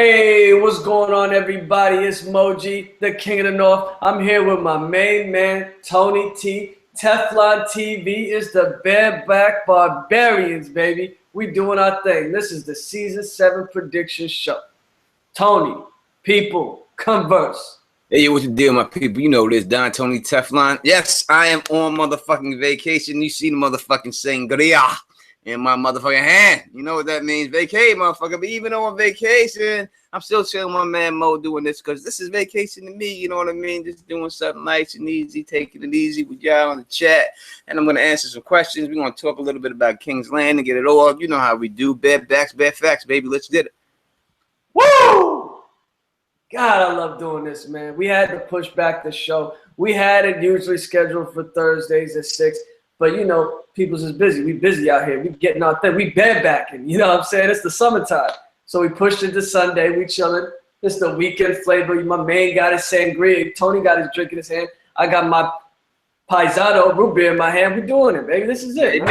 Hey, what's going on, everybody? It's Moji, the King of the North. I'm here with my main man, Tony T. Teflon TV is the bareback barbarians, baby. We doing our thing. This is the Season 7 prediction show. Tony, people, converse. Hey, what's the deal, my people? You know this, Don Tony Teflon. Yes, I am on motherfucking vacation. You see the motherfucking sangria in my motherfucking hand. You know what that means? Vacay, motherfucker. But even though on vacation, I'm still chilling with my man Mo doing this because this is vacation to me. You know what I mean? Just doing something nice and easy, taking it easy with y'all on the chat. And I'm going to answer some questions. We're going to talk a little bit about Kingslanding and get it all. You know how we do. Bad backs, bad facts, baby. Let's get it. Woo! God, I love doing this, man. We had to push back the show. We had it usually scheduled for Thursdays at 6. But, you know, people's is busy. We busy out here. We getting our thing. We barebacking. You know what I'm saying? It's the summertime. So we pushed it to Sunday. We chilling. It's the weekend flavor. My man got his sangria. Tony got his drink in his hand. I got my paisano root beer in my hand. We doing it, baby. This is it.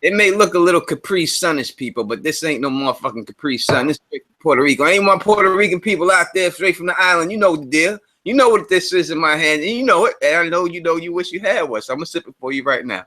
It may look a little Capri Sun-ish, people, but this ain't no motherfucking Capri Sun. This is Puerto Rico. Ain't my Puerto Rican people out there straight from the island. You know the deal. You know what this is in my hand, and you know it. And I know you wish you had one, so I'm going to sip it for you right now.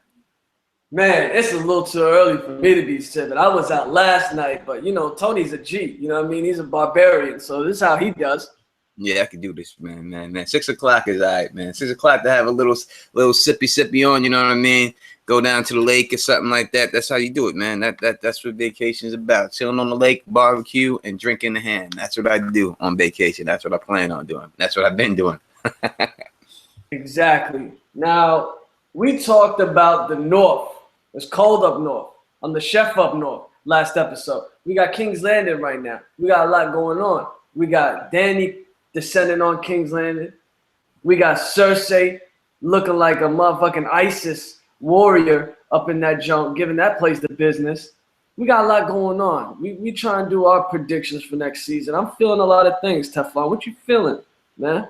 Man, it's a little too early for me to be sipping. I was out last night, but, you know, Tony's a G. You know what I mean? He's a barbarian, so this is how he does. Yeah, I can do this, man. 6 o'clock is all right, man. 6 o'clock to have a little sippy on, you know what I mean? Go down to the lake or something like that. That's how you do it, man. That's what vacation is about. Chilling on the lake, barbecue, and drink in the hand. That's what I do on vacation. That's what I plan on doing. That's what I've been doing. Exactly. Now, we talked about the North. It's cold up north. I'm the chef up north last episode. We got King's Landing right now. We got a lot going on. We got Dany descending on King's Landing. We got Cersei looking like a motherfucking ISIS warrior up in that junk, giving that place the business. We got a lot going on. We try and do our predictions for next season. I'm feeling a lot of things, Teflon. What you feeling, man?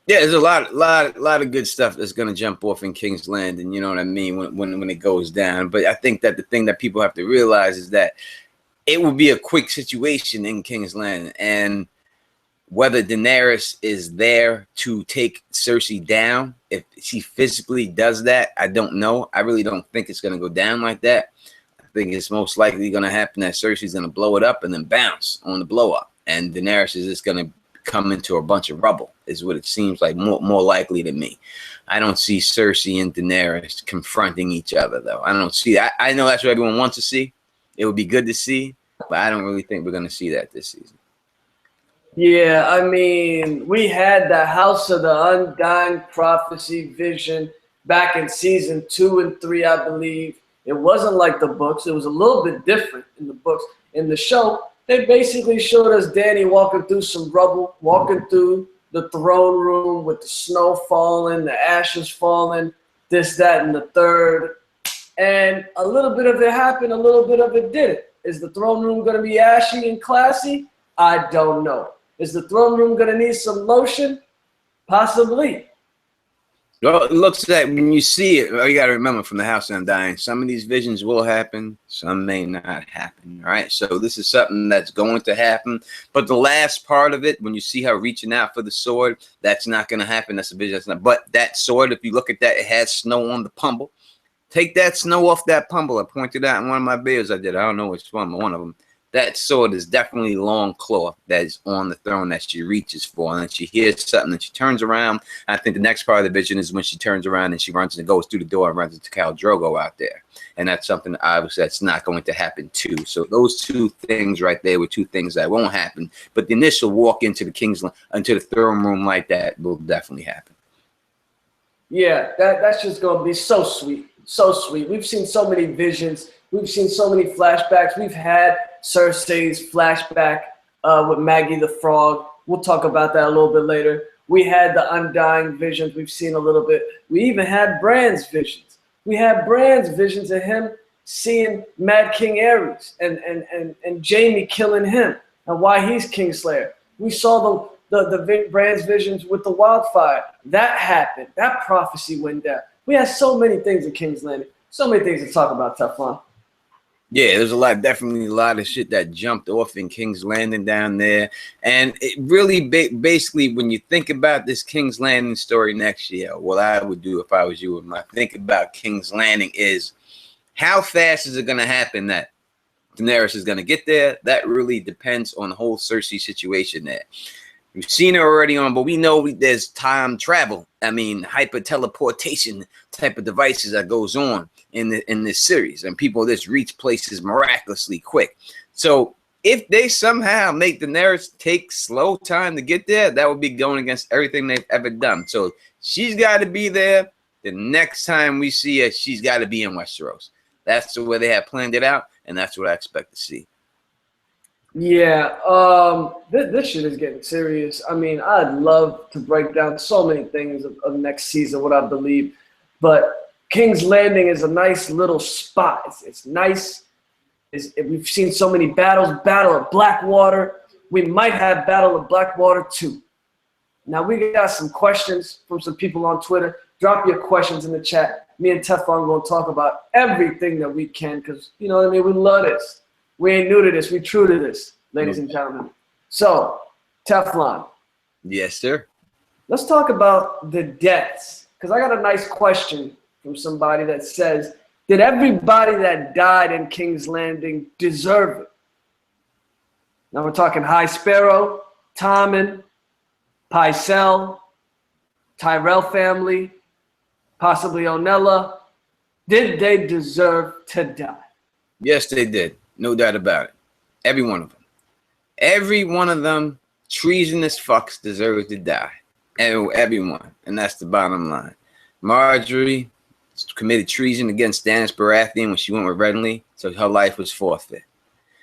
Yeah, there's a lot of good stuff that's gonna jump off in King's Landing, you know what I mean, when it goes down. But I think that the thing that people have to realize is that it will be a quick situation in King's Landing, and whether Daenerys is there to take Cersei down, if she physically does that, I don't know. I really don't think it's gonna go down like that. I think it's most likely gonna happen that Cersei's gonna blow it up and then bounce on the blow up, and Daenerys is just gonna come into a bunch of rubble is what it seems like, more likely to me. I don't see Cersei and Daenerys confronting each other, though. I don't see that. I know that's what everyone wants to see. It would be good to see, but I don't really think we're going to see that this season. Yeah, I mean, we had the House of the Undying Prophecy vision back in season 2 and 3, I believe. It wasn't like the books. It was a little bit different in the books. In the show, they basically showed us Dany walking through some rubble, walking through the throne room with the snow falling, the ashes falling, this, that, and the third. And a little bit of it happened, a little bit of it didn't. Is the throne room going to be ashy and classy? I don't know. Is the throne room going to need some lotion? Possibly. Well, it looks like when you see it, you got to remember from the House of Undying, some of these visions will happen, some may not happen, all right? So this is something that's going to happen. But the last part of it, when you see her reaching out for the sword, that's not going to happen. That's a vision. That's not. But that sword, if you look at that, it has snow on the pummel. Take that snow off that pummel. I pointed out in one of my videos I did. I don't know which one, but one of them. That sword is definitely long claw that is on the throne that she reaches for, and then she hears something and she turns around. I think the next part of the vision is when she turns around and she runs and goes through the door and runs into Khal Drogo out there, and that's something obviously that's not going to happen too. So those two things right there were two things that won't happen, but the initial walk into the into the throne room like that will definitely happen. Yeah, that's just going to be so sweet, so sweet. We've seen so many visions. We've seen so many flashbacks. We've had Cersei's flashback with Maggie the Frog. We'll talk about that a little bit later. We had the Undying visions. We've seen a little bit. We even had Bran's visions. We had Bran's visions of him seeing Mad King Aerys and Jaime killing him and why he's Kingslayer. We saw the Bran's visions with the wildfire. That happened. That prophecy went down. We had so many things in King's Landing. So many things to talk about, Teflon. Yeah, there's definitely a lot of shit that jumped off in King's Landing down there. And it really, basically, when you think about this King's Landing story next year, what I would do if I was you, and I think about King's Landing is, how fast is it going to happen that Daenerys is going to get there? That really depends on the whole Cersei situation there. We've seen it already on, but we know there's time travel. I mean, hyper teleportation type of devices that goes on in this series, and people just reach places miraculously quick. So if they somehow make Daenerys take slow time to get there, that would be going against everything they've ever done. So she's got to be there. The next time we see her, she's got to be in Westeros. That's the way they have planned it out, and that's what I expect to see. Yeah, this shit is getting serious. I mean, I'd love to break down so many things of next season, what I believe, but King's Landing is a nice little spot. It's nice. We've seen so many battles. Battle of Blackwater. We might have Battle of Blackwater 2. Now, we got some questions from some people on Twitter. Drop your questions in the chat. Me and Teflon are going to talk about everything that we can because, you know what I mean, we love this. We ain't new to this. We true to this, ladies and gentlemen. So, Teflon. Yes, sir. Let's talk about the deaths because I got a nice question from somebody that says, did everybody that died in King's Landing deserve it? Now we're talking High Sparrow, Tommen, Pycelle, Tyrell family, possibly Onella. Did they deserve to die? Yes, they did. No doubt about it. Every one of them. Every one of them treasonous fucks deserve to die. Everyone. And that's the bottom line. Marjorie committed treason against Stannis Baratheon when she went with Renly, so her life was forfeit.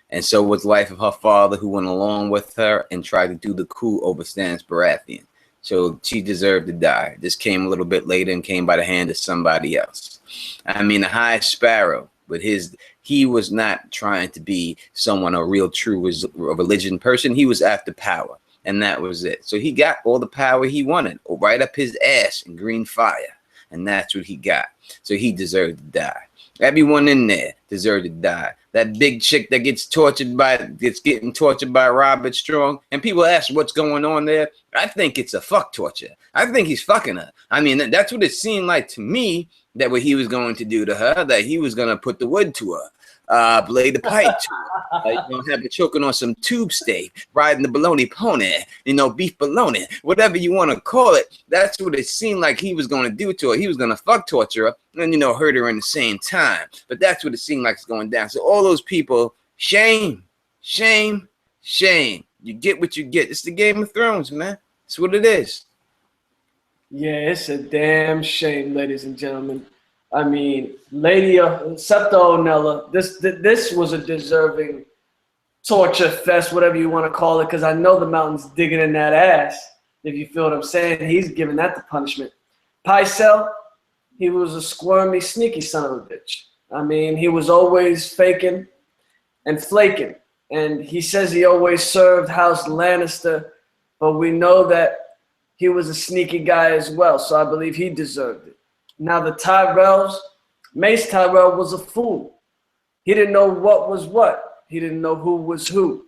And so was the life of her father, who went along with her and tried to do the coup over Stannis Baratheon. So she deserved to die. This came a little bit later and came by the hand of somebody else. I mean, the High Sparrow, but he was not trying to be a real true religion person. He was after power, and that was it. So he got all the power he wanted, right up his ass in green fire, and that's what he got. So he deserved to die. Everyone in there deserved to die. That big chick that gets getting tortured by Robert Strong, and people ask what's going on there. I think it's a fuck torture. I think he's fucking her. I mean, that's what it seemed like to me, that what he was going to do to her, that he was going to put the wood to her, blade the pipe to her, have her choking on some tube steak, riding the bologna pony, beef bologna, whatever you want to call it. That's what it seemed like he was going to do to her. He was going to fuck torture her and, hurt her in the same time. But that's what it seemed like it's going down. So all those people, shame, shame, shame. You get what you get. It's the Game of Thrones, man. It's what it is. Yeah, it's a damn shame, ladies and gentlemen. I mean, Lady Septa Onella, this was a deserving torture fest, whatever you want to call it, because I know the mountain's digging in that ass, if you feel what I'm saying. He's giving that the punishment. Pycelle, he was a squirmy, sneaky son of a bitch. I mean, he was always faking and flaking. And he says he always served House Lannister, but we know that he was a sneaky guy as well, so I believe he deserved it. Now the Tyrells, Mace Tyrell was a fool. He didn't know what was what. He didn't know who was who.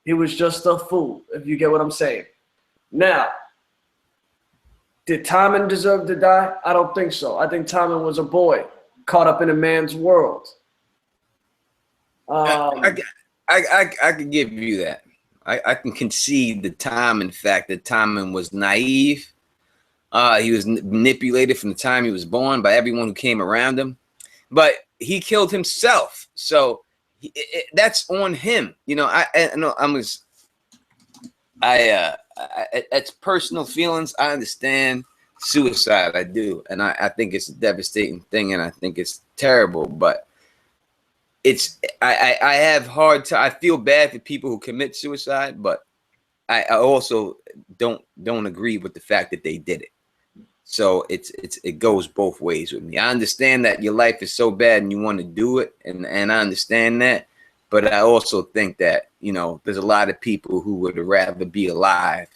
He was just a fool, if you get what I'm saying. Now, did Tommen deserve to die? I don't think so. I think Tommen was a boy caught up in a man's world. I could give you that. I can concede the time, in fact, that Tommen was naive. He was manipulated from the time he was born by everyone who came around him. But he killed himself. So that's on him. It's personal feelings. I understand suicide. I do. And I think it's a devastating thing, and I think it's terrible. But I have hard time. I feel bad for people who commit suicide, but I also don't agree with the fact that they did it. So it goes both ways with me. I understand that your life is so bad and you want to do it, and I understand that, but I also think that there's a lot of people who would rather be alive.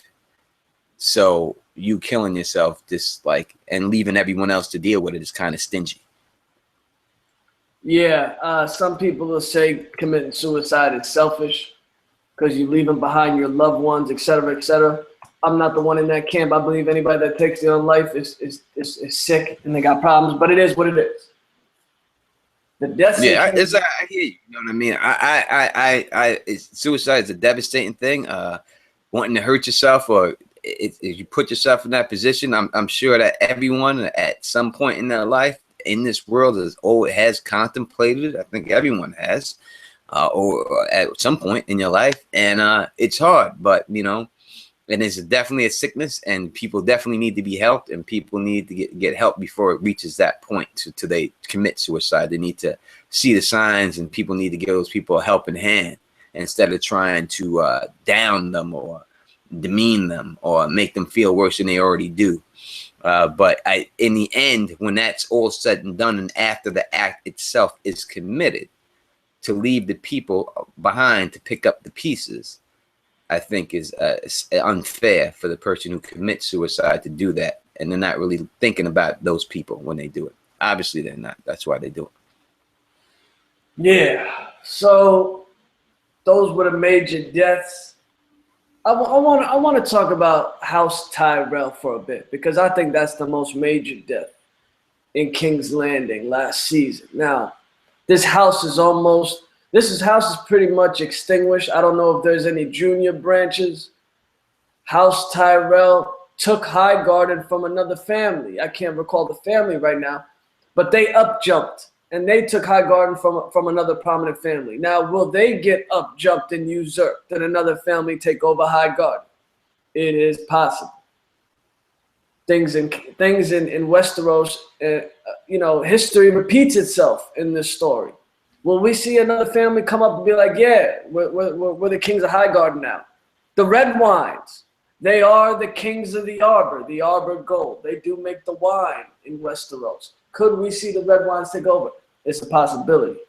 So you killing yourself and leaving everyone else to deal with it is kind of stingy. Yeah, some people will say committing suicide is selfish because you're leaving behind your loved ones, etc., etc. I'm not the one in that camp. I believe anybody that takes their own life is sick and they got problems, but it is what it is. The deaths in Yeah, Kings. I hear you. You know what I mean? Suicide is a devastating thing. Wanting to hurt yourself, or if you put yourself in that position, I'm sure that everyone at some point in their life in this world has contemplated. I think everyone has, or at some point in your life, and it's hard. But you know, and it's definitely a sickness, and people definitely need to be helped, and people need to get help before it reaches that point to they commit suicide. They need to see the signs, and people need to give those people a helping hand instead of trying to down them or demean them or make them feel worse than they already do. But in the end, when that's all said and done, and after the act itself is committed, to leave the people behind to pick up the pieces, I think is unfair for the person who commits suicide to do that, and they're not really thinking about those people when they do it. Obviously, they're not. That's why they do it. Yeah. So those were the major deaths. I want to talk about House Tyrell for a bit because I think that's the most major death in King's Landing last season. Now, this house is pretty much extinguished. I don't know if there's any junior branches. House Tyrell took Highgarden from another family. I can't recall the family right now, but they up-jumped, and they took Highgarden from another prominent family. Now, will they get up-jumped and usurped and another family take over Highgarden? It is possible. Things in Westeros, history repeats itself in this story. Will we see another family come up and be like, yeah, we're the kings of Highgarden now? The Red Wines, they are the kings of the Arbor Gold. They do make the wine in Westeros. Could we see the Red Wines take over? It's a possibility.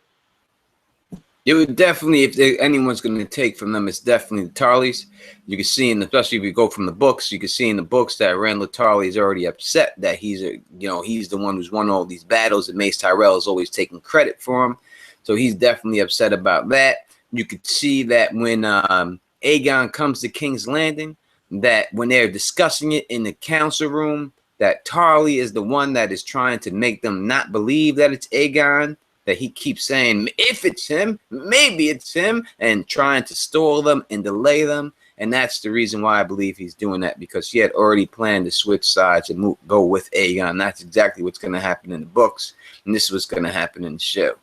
It would definitely, if anyone's going to take from them, it's definitely the Tarleys. You can see, especially if you go from the books, you can see in the books that Randall Tarley is already upset that he's the one who's won all these battles, and Mace Tyrell is always taking credit for him. So he's definitely upset about that. You could see that when Aegon comes to King's Landing, that when they're discussing it in the council room, that Tarly is the one that is trying to make them not believe that it's Aegon, that he keeps saying, if it's him, maybe it's him, and trying to stall them and delay them. And that's the reason why I believe he's doing that, because he had already planned to switch sides and go with Aegon. That's exactly what's going to happen in the books, and this is what's going to happen in the show.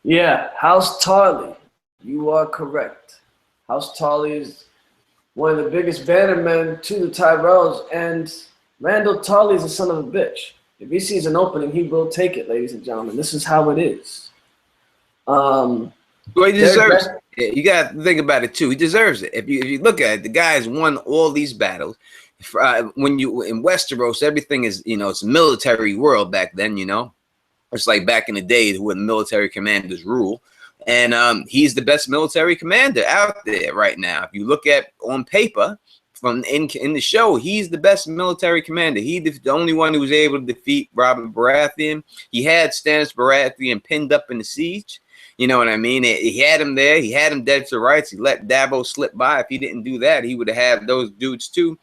Yeah, House Tarly, you are correct. House Tarly is one of the biggest bannermen to the Tyrells, and Randall Tarly is a son of a bitch. If he sees an opening, he will take it, ladies and gentlemen. This is how it is. Well, he deserves it. You got to think about it, too. He deserves it. If you look at it, the guy's won all these battles. When you in Westeros, everything is, it's a military world back then, It's like back in the day when military commanders rule. And he's the best military commander out there right now. If you look at on paper, from in the show, he's the best military commander. He's the only one who was able to defeat Robert Baratheon. He had Stannis Baratheon pinned up in the siege. You know what I mean? He had him there. He had him dead to rights. He let Dabo slip by. If he didn't do that, he would have had those dudes too.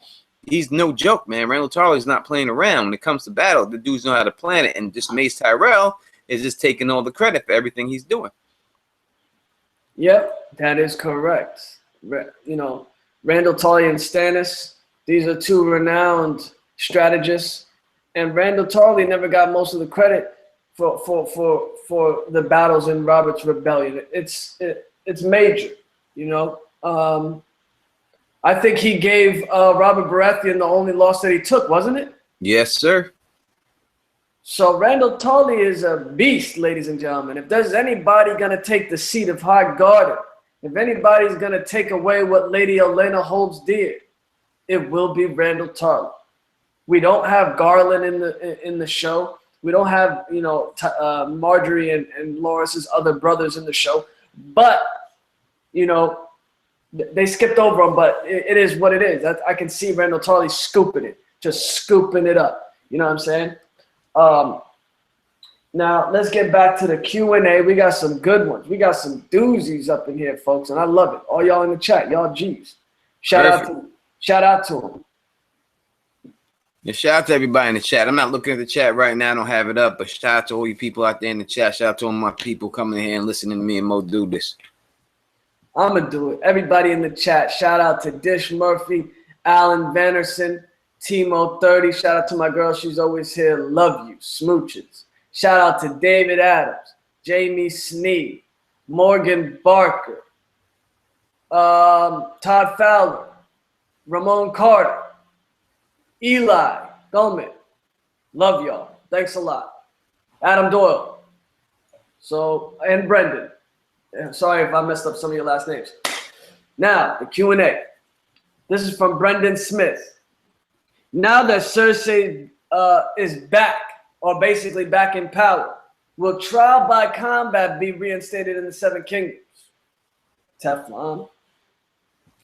He's no joke, man. Randall Tarley's not playing around. When it comes to battle, the dudes know how to plan it. And just Mace Tyrell is just taking all the credit for everything he's doing. Yep, that is correct. Randall Tarly and Stannis, these are two renowned strategists, and Randall Tarly never got most of the credit for the battles in Robert's Rebellion. It's major, I think he gave Robert Baratheon the only loss that he took, wasn't it? Yes, sir. So Randall Tarly is a beast, ladies and gentlemen. If there's anybody going to take the seat of Highgarden, if anybody's going to take away what Lady Olenna holds dear, it will be Randall Tarly. We don't have Garland in the show. We don't have, Marjorie and Loris's other brothers in the show. But, they skipped over them, but it is what it is. I can see Randall Tarly scooping it, just scooping it up. You know what I'm saying? Now, let's get back to the Q&A. We got some good ones. We got some doozies up in here, folks, and I love it. All y'all in the chat, y'all G's. Shout out to them. Yeah, shout out to everybody in the chat. I'm not looking at the chat right now. I don't have it up, but shout out to all you people out there in the chat. Shout out to all my people coming in here and listening to me and Mo do this. I'm going to do it. Everybody in the chat, shout out to Dish Murphy, Alan Vanderson, Timo 30. Shout out to my girl. She's always here. Love you. Smooches. Shout out to David Adams, Jamie Sneed, Morgan Barker, Todd Fowler, Ramon Carter, Eli Gomez. Love y'all. Thanks a lot. Adam Doyle. And Brendan. Sorry if I messed up some of your last names. Now, the Q&A. This is from Brendan Smith. Now that Cersei is back, or basically back in power, will trial by combat be reinstated in the Seven Kingdoms? Teflon.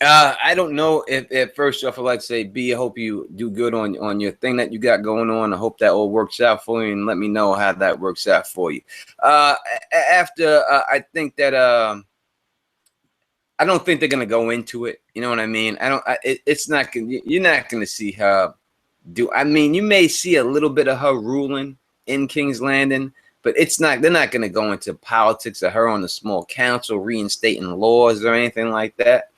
I don't know if first off, I'd like to say, B, I hope you do good on your thing that you got going on. I hope that all works out for you, and let me know how that works out for you. I think that I don't think they're gonna go into it. You know what I mean? It's not gonna. You're not gonna see her do. I mean, you may see a little bit of her ruling in King's Landing, but it's not. They're not gonna go into politics of her on the small council reinstating laws or anything like that.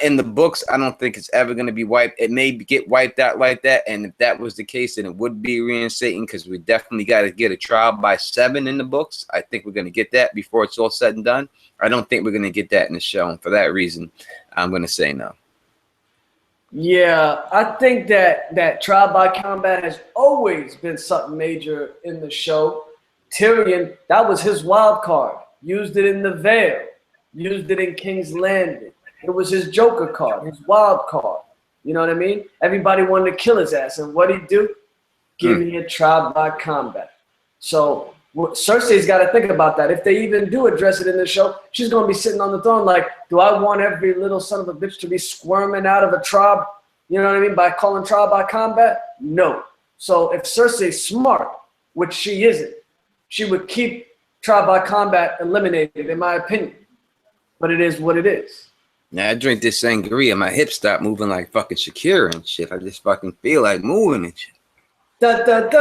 In the books, I don't think it's ever going to be wiped. It may get wiped out like that, and if that was the case, then it would be reinstating, because we definitely got to get a trial by 7 in the books. I think we're going to get that before it's all said and done. I don't think we're going to get that in the show, and for that reason, I'm going to say no. Yeah, I think that trial by combat has always been something major in the show. Tyrion, that was his wild card. Used it in the Vale. Used it in King's Landing. It was his Joker card, his wild card. You know what I mean? Everybody wanted to kill his ass. And what'd he do? Give me a trial by combat. So Cersei's got to think about that. If they even do address it in the show, she's going to be sitting on the throne like, do I want every little son of a bitch to be squirming out of a trial, you know what I mean, by calling trial by combat? No. So if Cersei's smart, which she isn't, she would keep trial by combat eliminated, in my opinion. But it is what it is. Now I drink this sangria, my hips stop moving like fucking Shakira and shit. I just fucking feel like moving and shit. That's that,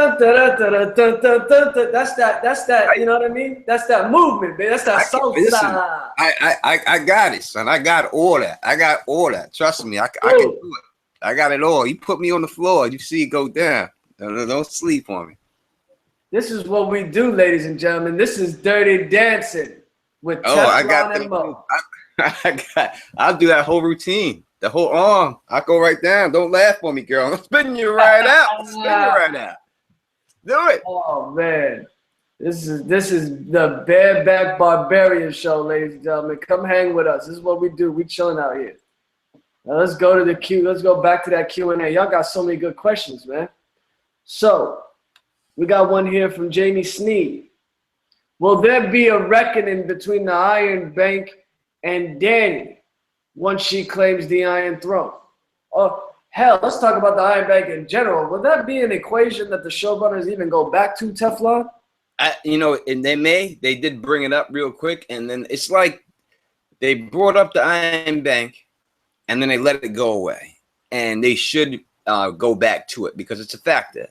you know what I mean? That's that movement, man. That's that salsa. I got it, son. I got all that. I got all that. Trust me, I can do it. I got it all. You put me on the floor, you see it go down. Don't sleep on me. This is what we do, ladies and gentlemen. This is Dirty Dancing with Teflon and Mo. I'll do that whole routine, the whole arm. I'll go right down. Don't laugh on me, girl. I'm spitting you right out. Spitting you right out. Do it. Oh man, this is the bareback barbarian show, ladies and gentlemen. Come hang with us. This is what we do. We chilling out here. Now let's go to the Q. Let's go back to that Q&A. Y'all got so many good questions, man. So we got one here from Jamie Sneed. Will there be a reckoning between the Iron Bank and Dany once she claims the Iron Throne? Oh, hell, let's talk about the Iron Bank in general. Would that be an equation that the showrunners even go back to, Teflon? And they did bring it up real quick, and then it's like they brought up the Iron Bank, and then they let it go away. And they should go back to it because it's a factor.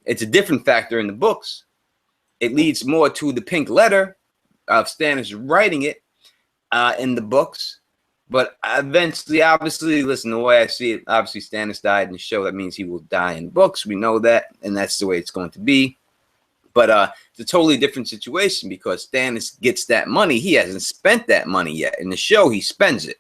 It's a different factor in the books. It leads more to the pink letter of Stannis writing it in the books, but eventually, obviously, listen, the way I see it, obviously Stannis died in the show. That means he will die in books. We know that, and that's the way it's going to be. But it's a totally different situation because Stannis gets that money. He hasn't spent that money yet. In the show, he spends it,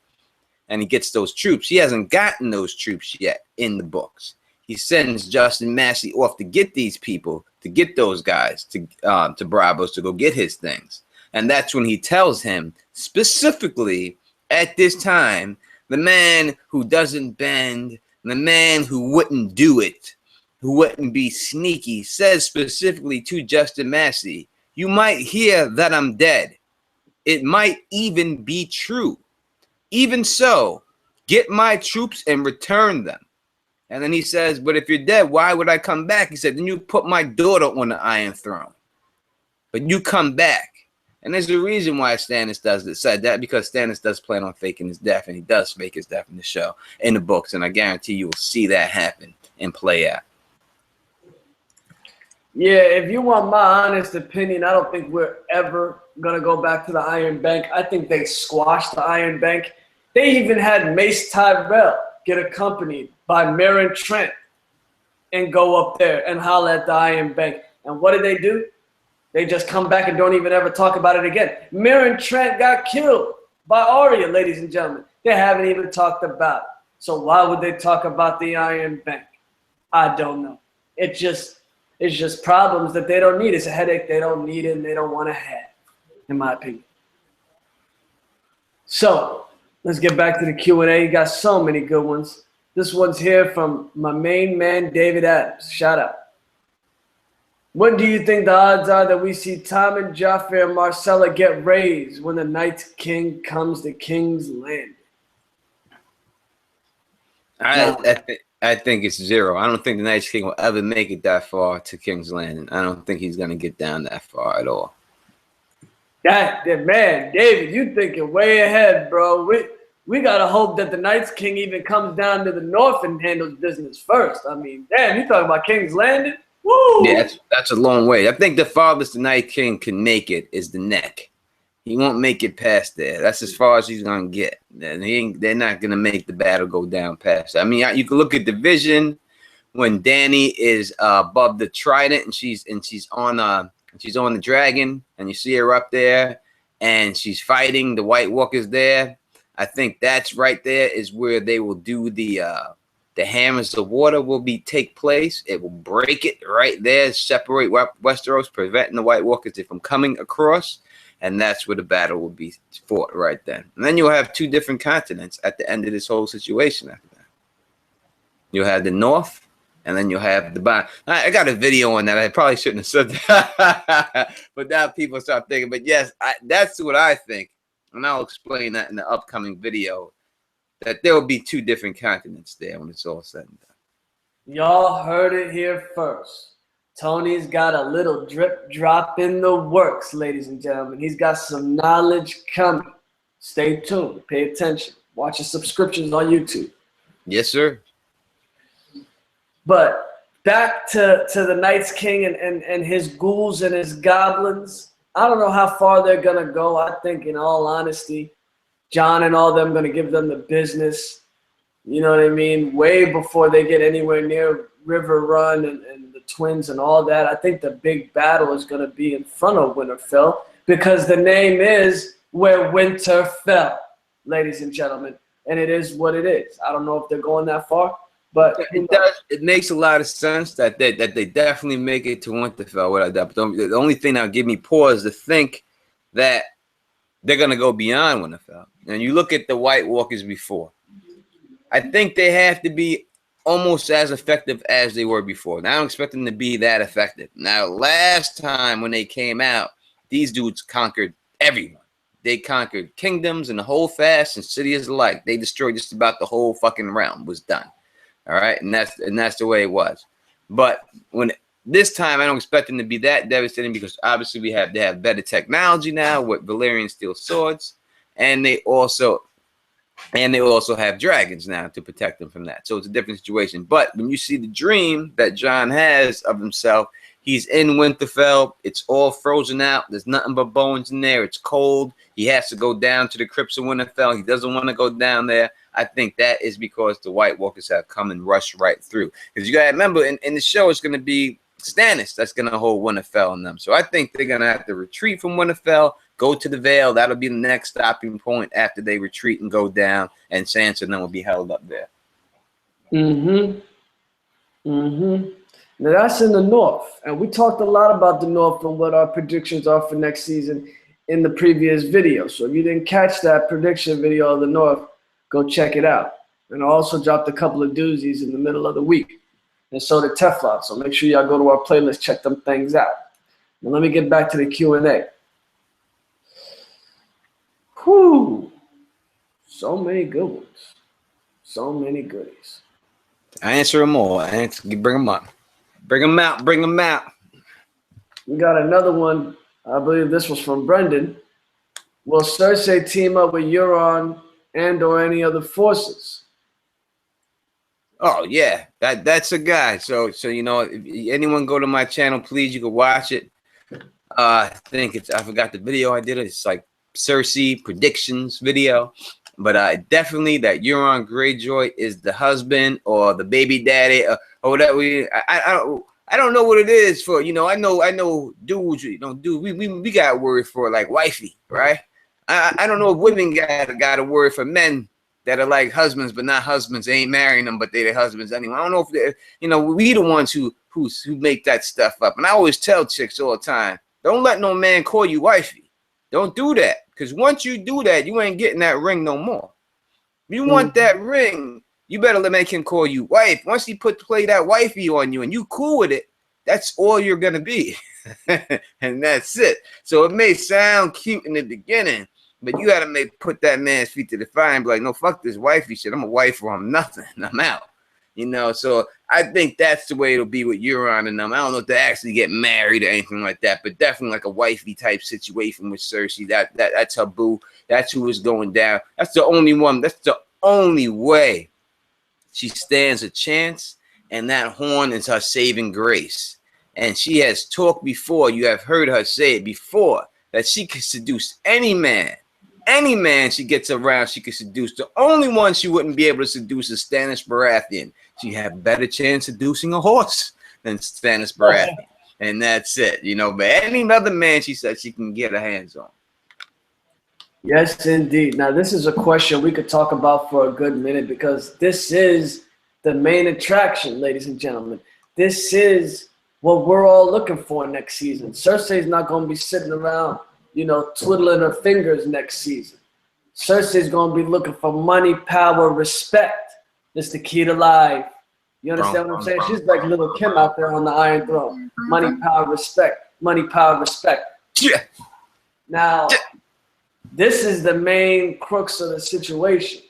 and he gets those troops. He hasn't gotten those troops yet in the books. He sends Justin Massey off to get these people, to get those guys, to Bravos, to go get his things. And that's when he tells him, specifically at this time, the man who doesn't bend, the man who wouldn't do it, who wouldn't be sneaky, says specifically to Justin Massey, you might hear that I'm dead. It might even be true. Even so, get my troops and return them. And then he says, but if you're dead, why would I come back? He said, then you put my daughter on the Iron Throne. but you come back. And there's a reason why Stannis said that, because Stannis does plan on faking his death, and he does fake his death in the show, in the books, and I guarantee you will see that happen and play out. Yeah, if you want my honest opinion, I don't think we're ever going to go back to the Iron Bank. I think they squashed the Iron Bank. They even had Mace Tyrell get accompanied by Meryn Trent and go up there and holler at the Iron Bank. And what did they do? They just come back and don't even ever talk about it again. Meryn Trent got killed by Arya, ladies and gentlemen. They haven't even talked about it. So why would they talk about the Iron Bank? I don't know. It's just problems that they don't need. It's a headache they don't need and they don't want to have, in my opinion. So let's get back to the Q&A. You got so many good ones. This one's here from my main man, David Adams. Shout out. What do you think the odds are that we see Tommen, Joffrey, and Marcella get raised when the Night King comes to Kingslanding? I think it's 0. I don't think the Night King will ever make it that far to Kingslanding. I don't think he's going to get down that far at all. Man, David, you thinking way ahead, bro. We got to hope that the Night King even comes down to the north and handles business first. I mean, damn, you talking about Kingslanding? Woo! Yeah, that's a long way. I think the farthest the Night King can make it is the neck. He won't make it past there. That's as far as he's gonna get. And they're not gonna make the battle go down past. I mean, you can look at the vision when Dany is above the trident and she's on the dragon, and you see her up there and she's fighting the White Walkers there. I think that's right there is where they will do the hammers of water will take place. It will break it right there, separate Westeros, preventing the White Walkers from coming across, and that's where the battle will be fought right then. And then you'll have 2 different continents at the end of this whole situation after that. You'll have the north, and then you'll have the bottom. I got a video on that. I probably shouldn't have said that, but now people start thinking. But yes, that's what I think, and I'll explain that in the upcoming video, that there will be 2 different continents there when it's all said and done. Y'all heard it here first. Tony's got a little drip drop in the works, ladies and gentlemen. He's got some knowledge coming. Stay tuned. Pay attention. Watch your subscriptions on YouTube. Yes, sir. But back to the Night's King and his ghouls and his goblins. I don't know how far they're going to go. I think, in all honesty, John and all them going to give them the business, you know what I mean, way before they get anywhere near River Run and the Twins and all that. I think the big battle is going to be in front of Winterfell, because the name is where Winter fell, ladies and gentlemen, and it is what it is. I don't know if they're going that far, but it does. It makes a lot of sense that they definitely make it to Winterfell without that. But the only thing that would give me pause to think that they're going to go beyond Winterfell. And you look at the White Walkers before. I think they have to be almost as effective as they were before. Now I don't expect them to be that effective. Now, last time when they came out, these dudes conquered everyone. They conquered kingdoms and the whole fast and cities alike. They destroyed just about the whole fucking realm. Was done. All right, and that's the way it was. But this time, I don't expect them to be that devastating, because obviously they have better technology now with Valyrian steel swords, and they also have dragons now to protect them from that. So it's a different situation. But when you see the dream that Jon has of himself, he's in Winterfell. It's all frozen out. There's nothing but bones in there. It's cold. He has to go down to the crypts of Winterfell. He doesn't want to go down there. I think that is because the White Walkers have come and rushed right through. Because you got to remember, in the show, it's going to be Stannis that's going to hold Winterfell in them. So I think they're going to have to retreat from Winterfell, go to the Vale. That'll be the next stopping point after they retreat and go down, and Sansa and them will be held up there. Now that's in the north, and we talked a lot about the north and what our predictions are for next season in the previous video. So if you didn't catch that prediction video of the north, go check it out. And I also dropped a couple of doozies in the middle of the week, and so did Teflon. So make sure y'all go to our playlist, check them things out. Now let me get back to the Q&A. Whew, so many good ones, so many goodies. I answer them all. Bring them up. Bring them out. Bring them out. We got another one I believe this was from Brendan. Will Cersei team up with Euron and or any other forces? Oh yeah, that's a guy. So you know, if anyone go to my channel, please, you can watch it. I think it's, I forgot the video I did. It's like Cersei predictions video, but definitely that Euron Greyjoy is the husband or the baby daddy or whatever. I don't know what it is for. You know, I know dudes. You know, dude, we got a word for like wifey, right? I don't know if women got a word for men that are like husbands, but not husbands. They ain't marrying them, but they the husbands anyway. I don't know if they're, you know, we the ones who make that stuff up. And I always tell chicks all the time, don't let no man call you wifey. Don't do that, because once you do that, you ain't getting that ring no more. If you want that ring, you better make him call you wife. Once he play that wifey on you and you cool with it, that's all you're gonna be. And that's it. So it may sound cute in the beginning, but you gotta put that man's feet to the fire and be like, no, fuck this wifey shit. I'm a wife or I'm nothing. I'm out. You know, so I think that's the way it'll be with Euron and them. I don't know if they actually get married or anything like that, but definitely like a wifey type situation with Cersei. That's her boo. That's who is going down. That's the only one. That's the only way she stands a chance, and that horn is her saving grace. And she has talked before. You have heard her say it before, that she can seduce any man. Any man she gets around, she can seduce. The only one she wouldn't be able to seduce is Stannis Baratheon. She have a better chance seducing a horse than Stannis Baratheon. And that's it, you know. But any other man, she said she can get her hands on. Yes, indeed. Now, this is a question we could talk about for a good minute, because this is the main attraction, ladies and gentlemen. This is what we're all looking for next season. Cersei's not going to be sitting around, you know, twiddling her fingers next season. Cersei's going to be looking for money, power, respect. That's the key to life. You understand what I'm saying? She's like little Kim out there on the Iron Throne. Money, power, respect. Money, power, respect. Yeah. Now, this is the main crux of the situation.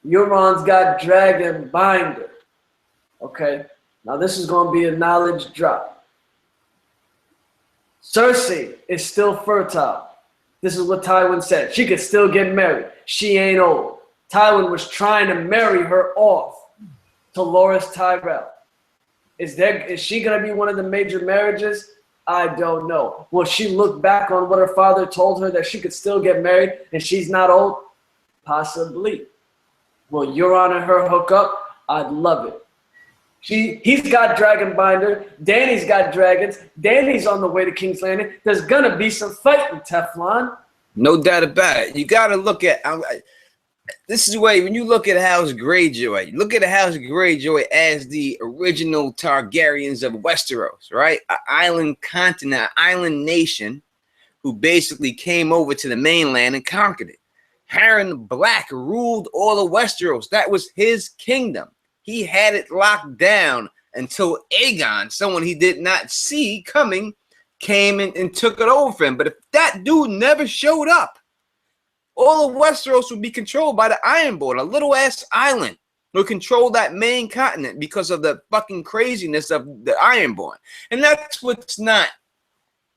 Euron's got Dragon Binder. Okay? Now, this is going to be a knowledge drop. Cersei is still fertile. This is what Tywin said. She could still get married. She ain't old. Tywin was trying to marry her off to Loras Tyrell. Is she going to be one of the major marriages? I don't know. Will she look back on what her father told her, that she could still get married and she's not old? Possibly. Will Euron and her hook up? I'd love it. He's got Dragon Binder. Dany's got dragons. Dany's on the way to King's Landing. There's going to be some fighting, Teflon. No doubt about it. You got to look at... this is the way, when you look at House Greyjoy, look at House Greyjoy as the original Targaryens of Westeros, right? An island continent, an island nation who basically came over to the mainland and conquered it. Harren Black ruled all of Westeros. That was his kingdom. He had it locked down until Aegon, someone he did not see coming, came and took it over for him. But if that dude never showed up, all of Westeros would be controlled by the Ironborn, a little-ass island would control that main continent because of the fucking craziness of the Ironborn. And that's what's not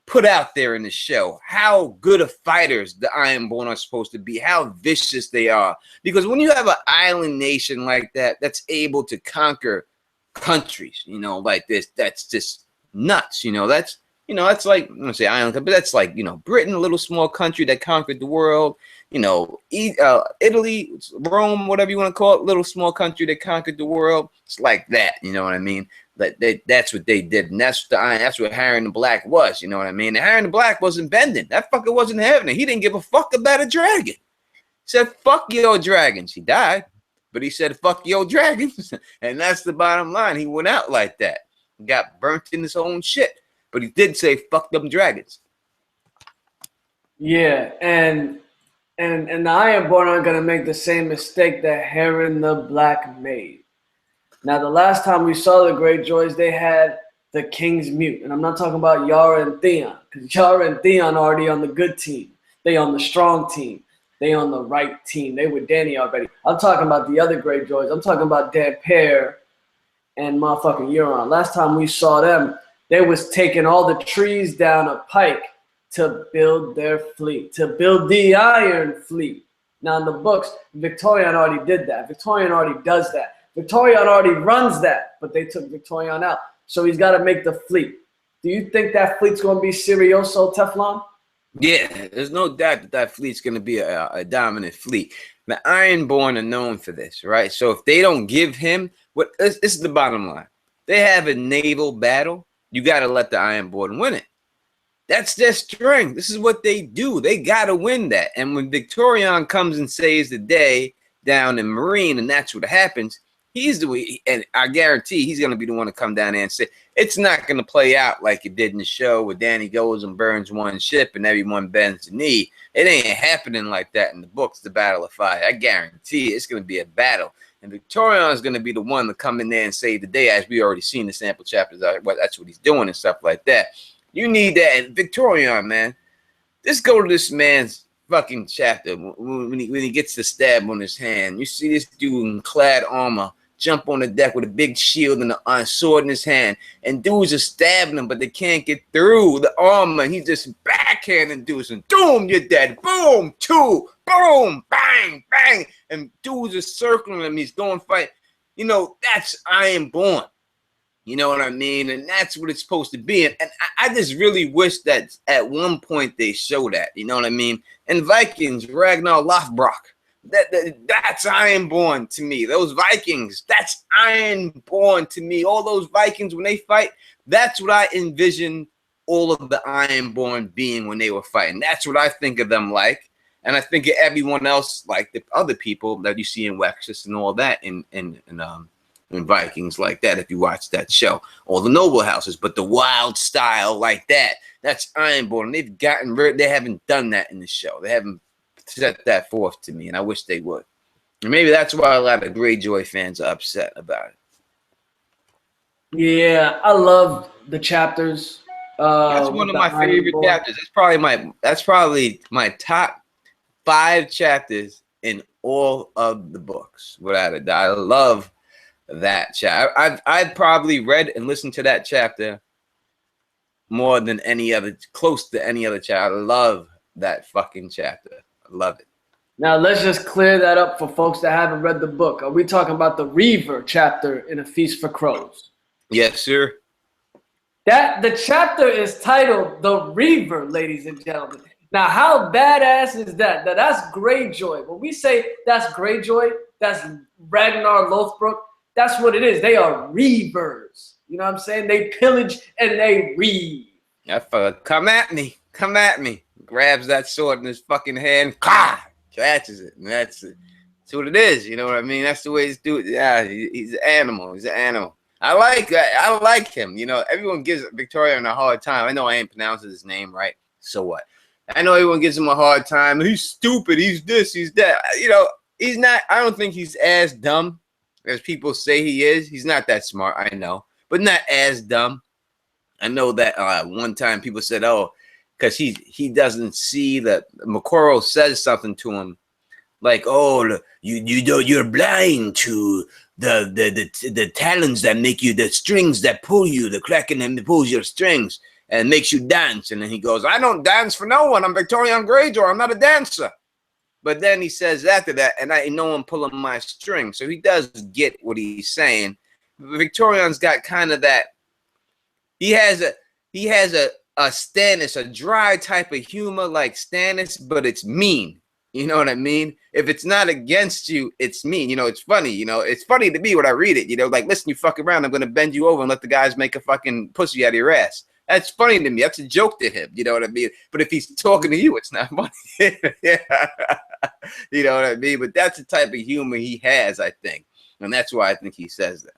put out there in the show, how good of fighters the Ironborn are supposed to be, how vicious they are. Because when you have an island nation like that, that's able to conquer countries, you know, like this, that's just nuts, you know. That's, you know, that's like, I'm gonna say island, but that's like, you know, Britain, a little small country that conquered the world. You know, Italy, Rome, whatever you want to call it, little small country that conquered the world. It's like that, you know what I mean? That's what they did, and that's what Harren the Black was, you know what I mean? And Harren the Black wasn't bending. That fucker wasn't having it. He didn't give a fuck about a dragon. He said, fuck your dragons. He died, but he said, fuck your dragons. And that's the bottom line. He went out like that. He got burnt in his own shit. But he did say, fuck them dragons. Yeah, and the Ironborn aren't going to make the same mistake that Harren the Black made. Now, the last time we saw the Greyjoys, they had the King's Mute. And I'm not talking about Yara and Theon, because Yara and Theon are already on the good team. They on the strong team. They on the right team. They with Dany already. I'm talking about the other Greyjoys. I'm talking about Dampere and motherfucking Euron. Last time we saw them, they was taking all the trees down a pike to build their fleet, to build the Iron Fleet. Now in the books, Victorion already did that. Victorion already does that. Victorion already runs that, but they took Victorion out. So he's got to make the fleet. Do you think that fleet's going to be Serioso, Teflon? Yeah, there's no doubt that that fleet's going to be a dominant fleet. The Ironborn are known for this, right? So if they don't give him what, this is the bottom line. They have a naval battle. You got to let the Ironborn win it. That's their strength. This is what they do. They got to win that. And when Victorion comes and saves the day down in Marine, and that's what happens, he's the way, and I guarantee he's going to be the one to come down there and say, it's not going to play out like it did in the show where Danny goes and burns one ship and everyone bends the knee. It ain't happening like that in the books, the Battle of Fire. I guarantee it's going to be a battle. And Victorion is going to be the one to come in there and save the day, as we already seen the sample chapters. That's what he's doing and stuff like that. You need that. And Victorion, man, just go to this man's fucking chapter when he gets the stab on his hand. You see this dude in clad armor jump on the deck with a big shield and a sword in his hand, and dudes are stabbing him, but they can't get through the armor. And he's just backhanding dudes, and boom, you're dead. Boom, two, boom, bang, bang, and dudes are circling him. He's going fight. You know, that's Ironborn. You know what I mean? And that's what it's supposed to be. And I just really wish that at one point they show that. You know what I mean? And Vikings, Ragnar Lothbrok. That's Ironborn to me. Those Vikings, that's Ironborn to me. All those Vikings, when they fight, that's what I envision all of the Ironborn being when they were fighting. That's what I think of them like. And I think of everyone else like the other people that you see in Wexus and all that in Vikings like that, if you watch that show. All the noble houses, but the wild style like that, that's Ironborn. And they've gotten rid, they haven't done that in the show. They haven't set that forth to me, and I wish they would. And maybe that's why a lot of Greyjoy fans are upset about it. Yeah, I love the chapters. That's one of my favorite chapters. That's probably my top 5 chapters in all of the books, without a doubt. I love that chapter. I've probably read and listened to that chapter more than any other, close to any other chapter. I love that fucking chapter. I love it. Now let's just clear that up for folks that haven't read the book. Are we talking about the Reaver chapter in A Feast for Crows? Yes, sir. The chapter is titled The Reaver, ladies and gentlemen. Now, how badass is that? Now, that's Greyjoy. When we say that's Greyjoy, that's Ragnar Lothbrok, that's what it is. They are reavers. You know what I'm saying? They pillage and they reave. Come at me. Come at me. Grabs that sword in his fucking hand, catches it, and that's it. That's what it is. You know what I mean? That's the way this dude. Yeah, he's an animal. He's an animal. I like that. I like him. You know, everyone gives Victorion a hard time. I know I ain't pronouncing his name right. So what? I know everyone gives him a hard time. He's stupid. He's this. He's that. You know, he's not. I don't think he's as dumb as people say he is. He's not that smart. I know, but not as dumb. I know that one time people said, "Oh." Because he doesn't see that Makoro says something to him like, "Oh, you're blind to the talons that make you, the strings that pull you, the kraken that pulls your strings and makes you dance." And then he goes, "I don't dance for no one. I'm Victorion Greyjoy. I'm not a dancer." But then he says after that, "And I ain't no one pulling my string." So he does get what he's saying. Victorion's got kind of that. He has a Stannis, a dry type of humor like Stannis, but it's mean. You know what I mean? If it's not against you, it's mean. You know, it's funny. You know, it's funny to me when I read it. You know, like, listen, you fuck around, I'm going to bend you over and let the guys make a fucking pussy out of your ass. That's funny to me. That's a joke to him. You know what I mean? But if he's talking to you, it's not funny. Yeah. You know what I mean? But that's the type of humor he has, I think. And that's why I think he says that.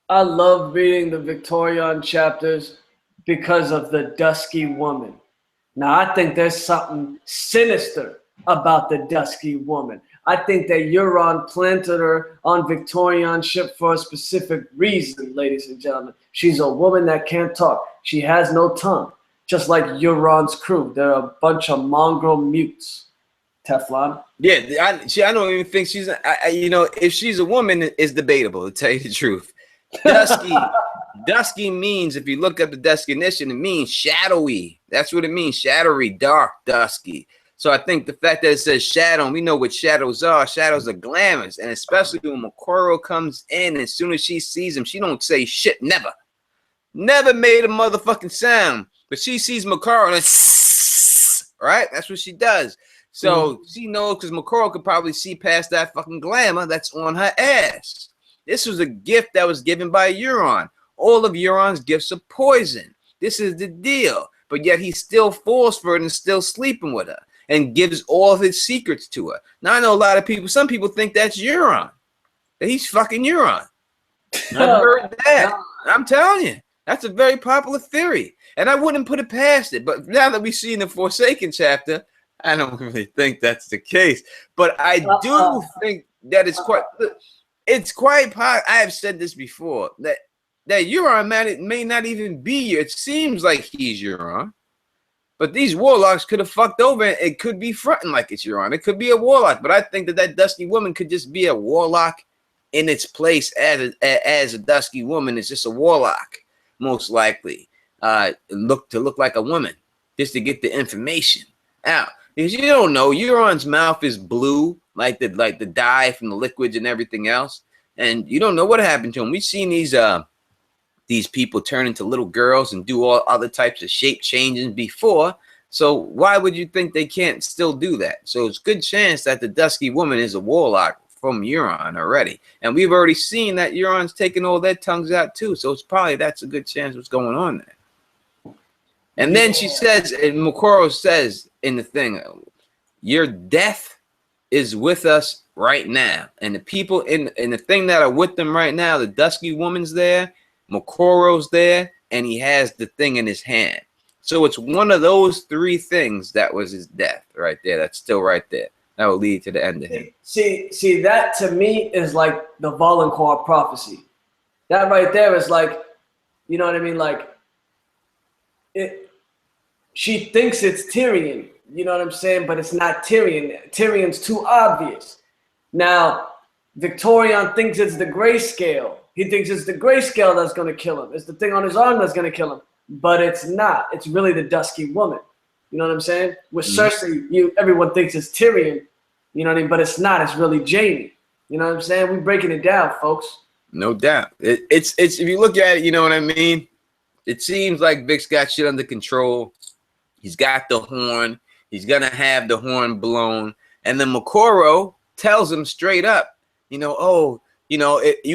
I love reading the Victorion chapters because of the Dusky Woman. Now, I think there's something sinister about the Dusky Woman. I think that Euron planted her on Victorion ship for a specific reason, ladies and gentlemen. She's a woman that can't talk. She has no tongue, just like Euron's crew. They're a bunch of mongrel mutes. Teflon. Yeah, I don't even think she's, you know, if she's a woman, it's debatable, to tell you the truth. Dusky means, if you look up the definition, it means shadowy. That's what it means, shadowy, dark, dusky. So I think the fact that it says shadow, and we know what shadows are. Shadows are glamorous, and especially when Mokoro comes in, as soon as she sees him, she don't say shit, never. Never made a motherfucking sound. But she sees Mokoro and it's, right? That's what she does. So she knows, because Mokoro could probably see past that fucking glamour that's on her ass. This was a gift that was given by Euron. All of Euron's gifts are poison. This is the deal. But yet he still falls for it and still sleeping with her and gives all of his secrets to her. Now I know a lot of people, some people think that's Euron. That he's fucking Euron. I've heard that. I'm telling you. That's a very popular theory. And I wouldn't put it past it. But now that we see in the Forsaken chapter, I don't really think that's the case. But I do think that it's quite I have said this before, that Euron may not even be here. It seems like he's Euron. But these warlocks could have fucked over. It could be fronting like it's Euron. It could be a warlock. But I think that Dusky woman could just be a warlock in its place as a Dusky woman. It's just a warlock, most likely. Look like a woman, just to get the information out. Because you don't know, Euron's mouth is blue, like the dye from the liquids and everything else. And you don't know what happened to him. We've seen these people turn into little girls and do all other types of shape changes before. So why would you think they can't still do that? So it's a good chance that the Dusky woman is a warlock from Euron already. And we've already seen that Euron's taking all their tongues out too. So it's probably, that's a good chance what's going on there. And then she says, and Mokoro says in the thing, your death is with us right now. And the people in the thing that are with them right now, the Dusky woman's there, Mokoro's there, and he has the thing in his hand. So it's one of those three things that was his death right there. That's still right there. That will lead to the end of him. See, that to me is like the Valancourt prophecy. That right there is like, you know what I mean? Like, she thinks it's Tyrion, you know what I'm saying? But it's not Tyrion. Tyrion's too obvious. Now, Victorion thinks it's the grayscale. He thinks it's the grayscale that's going to kill him. It's the thing on his arm that's going to kill him. But it's not. It's really the Dusky woman. You know what I'm saying? With Cersei, everyone thinks it's Tyrion. You know what I mean? But it's not. It's really Jaime. You know what I'm saying? We're breaking it down, folks. No doubt. It's if you look at it, you know what I mean? It seems like Vic's got shit under control. He's got the horn. He's going to have the horn blown. And then Mokoro tells him straight up, you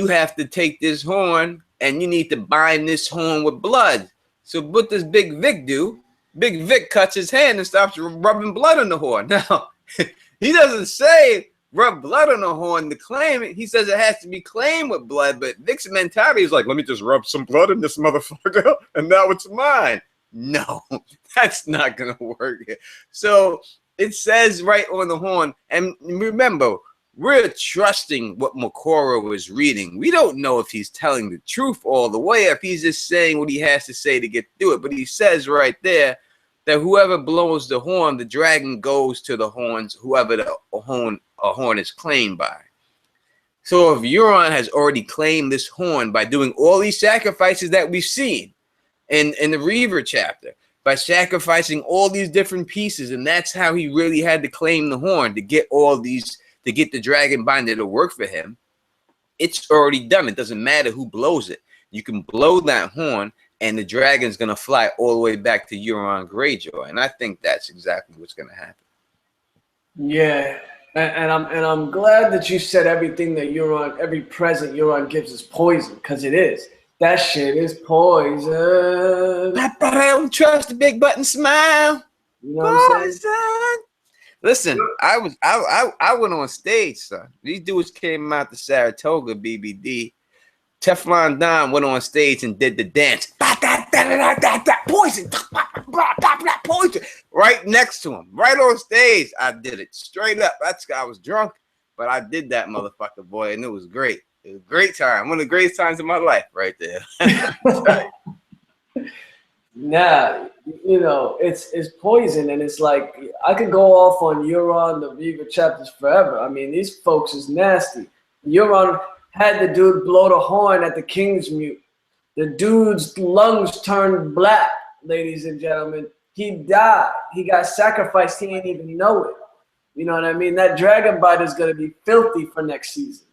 have to take this horn and you need to bind this horn with blood. So what does Big Vic do? Big Vic cuts his hand and stops rubbing blood on the horn. Now, he doesn't say rub blood on the horn to claim it. He says it has to be claimed with blood, but Vic's mentality is like, let me just rub some blood in this motherfucker and now it's mine. No, that's not going to work. So it says right on the horn, and remember, we're trusting what Mokoro is reading. We don't know if he's telling the truth all the way, if he's just saying what he has to say to get through it. But he says right there that whoever blows the horn, the dragon goes to the horns, whoever the horn is claimed by. So if Euron has already claimed this horn by doing all these sacrifices that we've seen in the Reaver chapter, by sacrificing all these different pieces, and that's how he really had to claim the horn to get all these, to get the dragon binder to work for him. It's already done. It doesn't matter who blows it. You can blow that horn and the dragon's going to fly all the way back to Euron Greyjoy. And I think that's exactly what's going to happen. Yeah. And I'm glad that you said everything that Euron, every present Euron gives is poison, because it is. That shit is poison. I don't trust the big button smile. You know what I'm saying? Listen, I went on stage, son. These dudes came out to Saratoga, BBD. Teflon Don went on stage and did the dance. Poison. Poison. Right next to him. Right on stage. I did it straight up. I was drunk, but I did that motherfucker, boy, and it was great. It was a great time. One of the greatest times of my life right there. Nah, you know, it's poison, and it's like, I could go off on Euron, the Reaver chapters forever. I mean, these folks is nasty. Euron had the dude blow the horn at the King's Mute. The dude's lungs turned black, ladies and gentlemen. He died. He got sacrificed. He didn't even know it. You know what I mean? That dragon bite is going to be filthy for next season.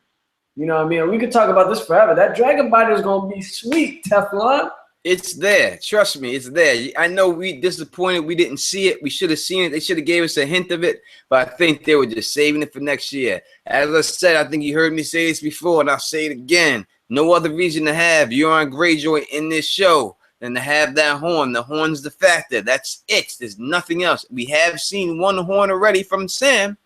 You know what I mean? We could talk about this forever. That dragon bite is going to be sweet, Teflon. It's there. Trust me, it's there. I know we disappointed we didn't see it. We should have seen it. They should have gave us a hint of it, but I think they were just saving it for next year. As I said, I think you heard me say this before, and I'll say it again. No other reason to have Euron Greyjoy in this show than to have that horn. The horn's the factor. That's it. There's nothing else. We have seen one horn already from Sam.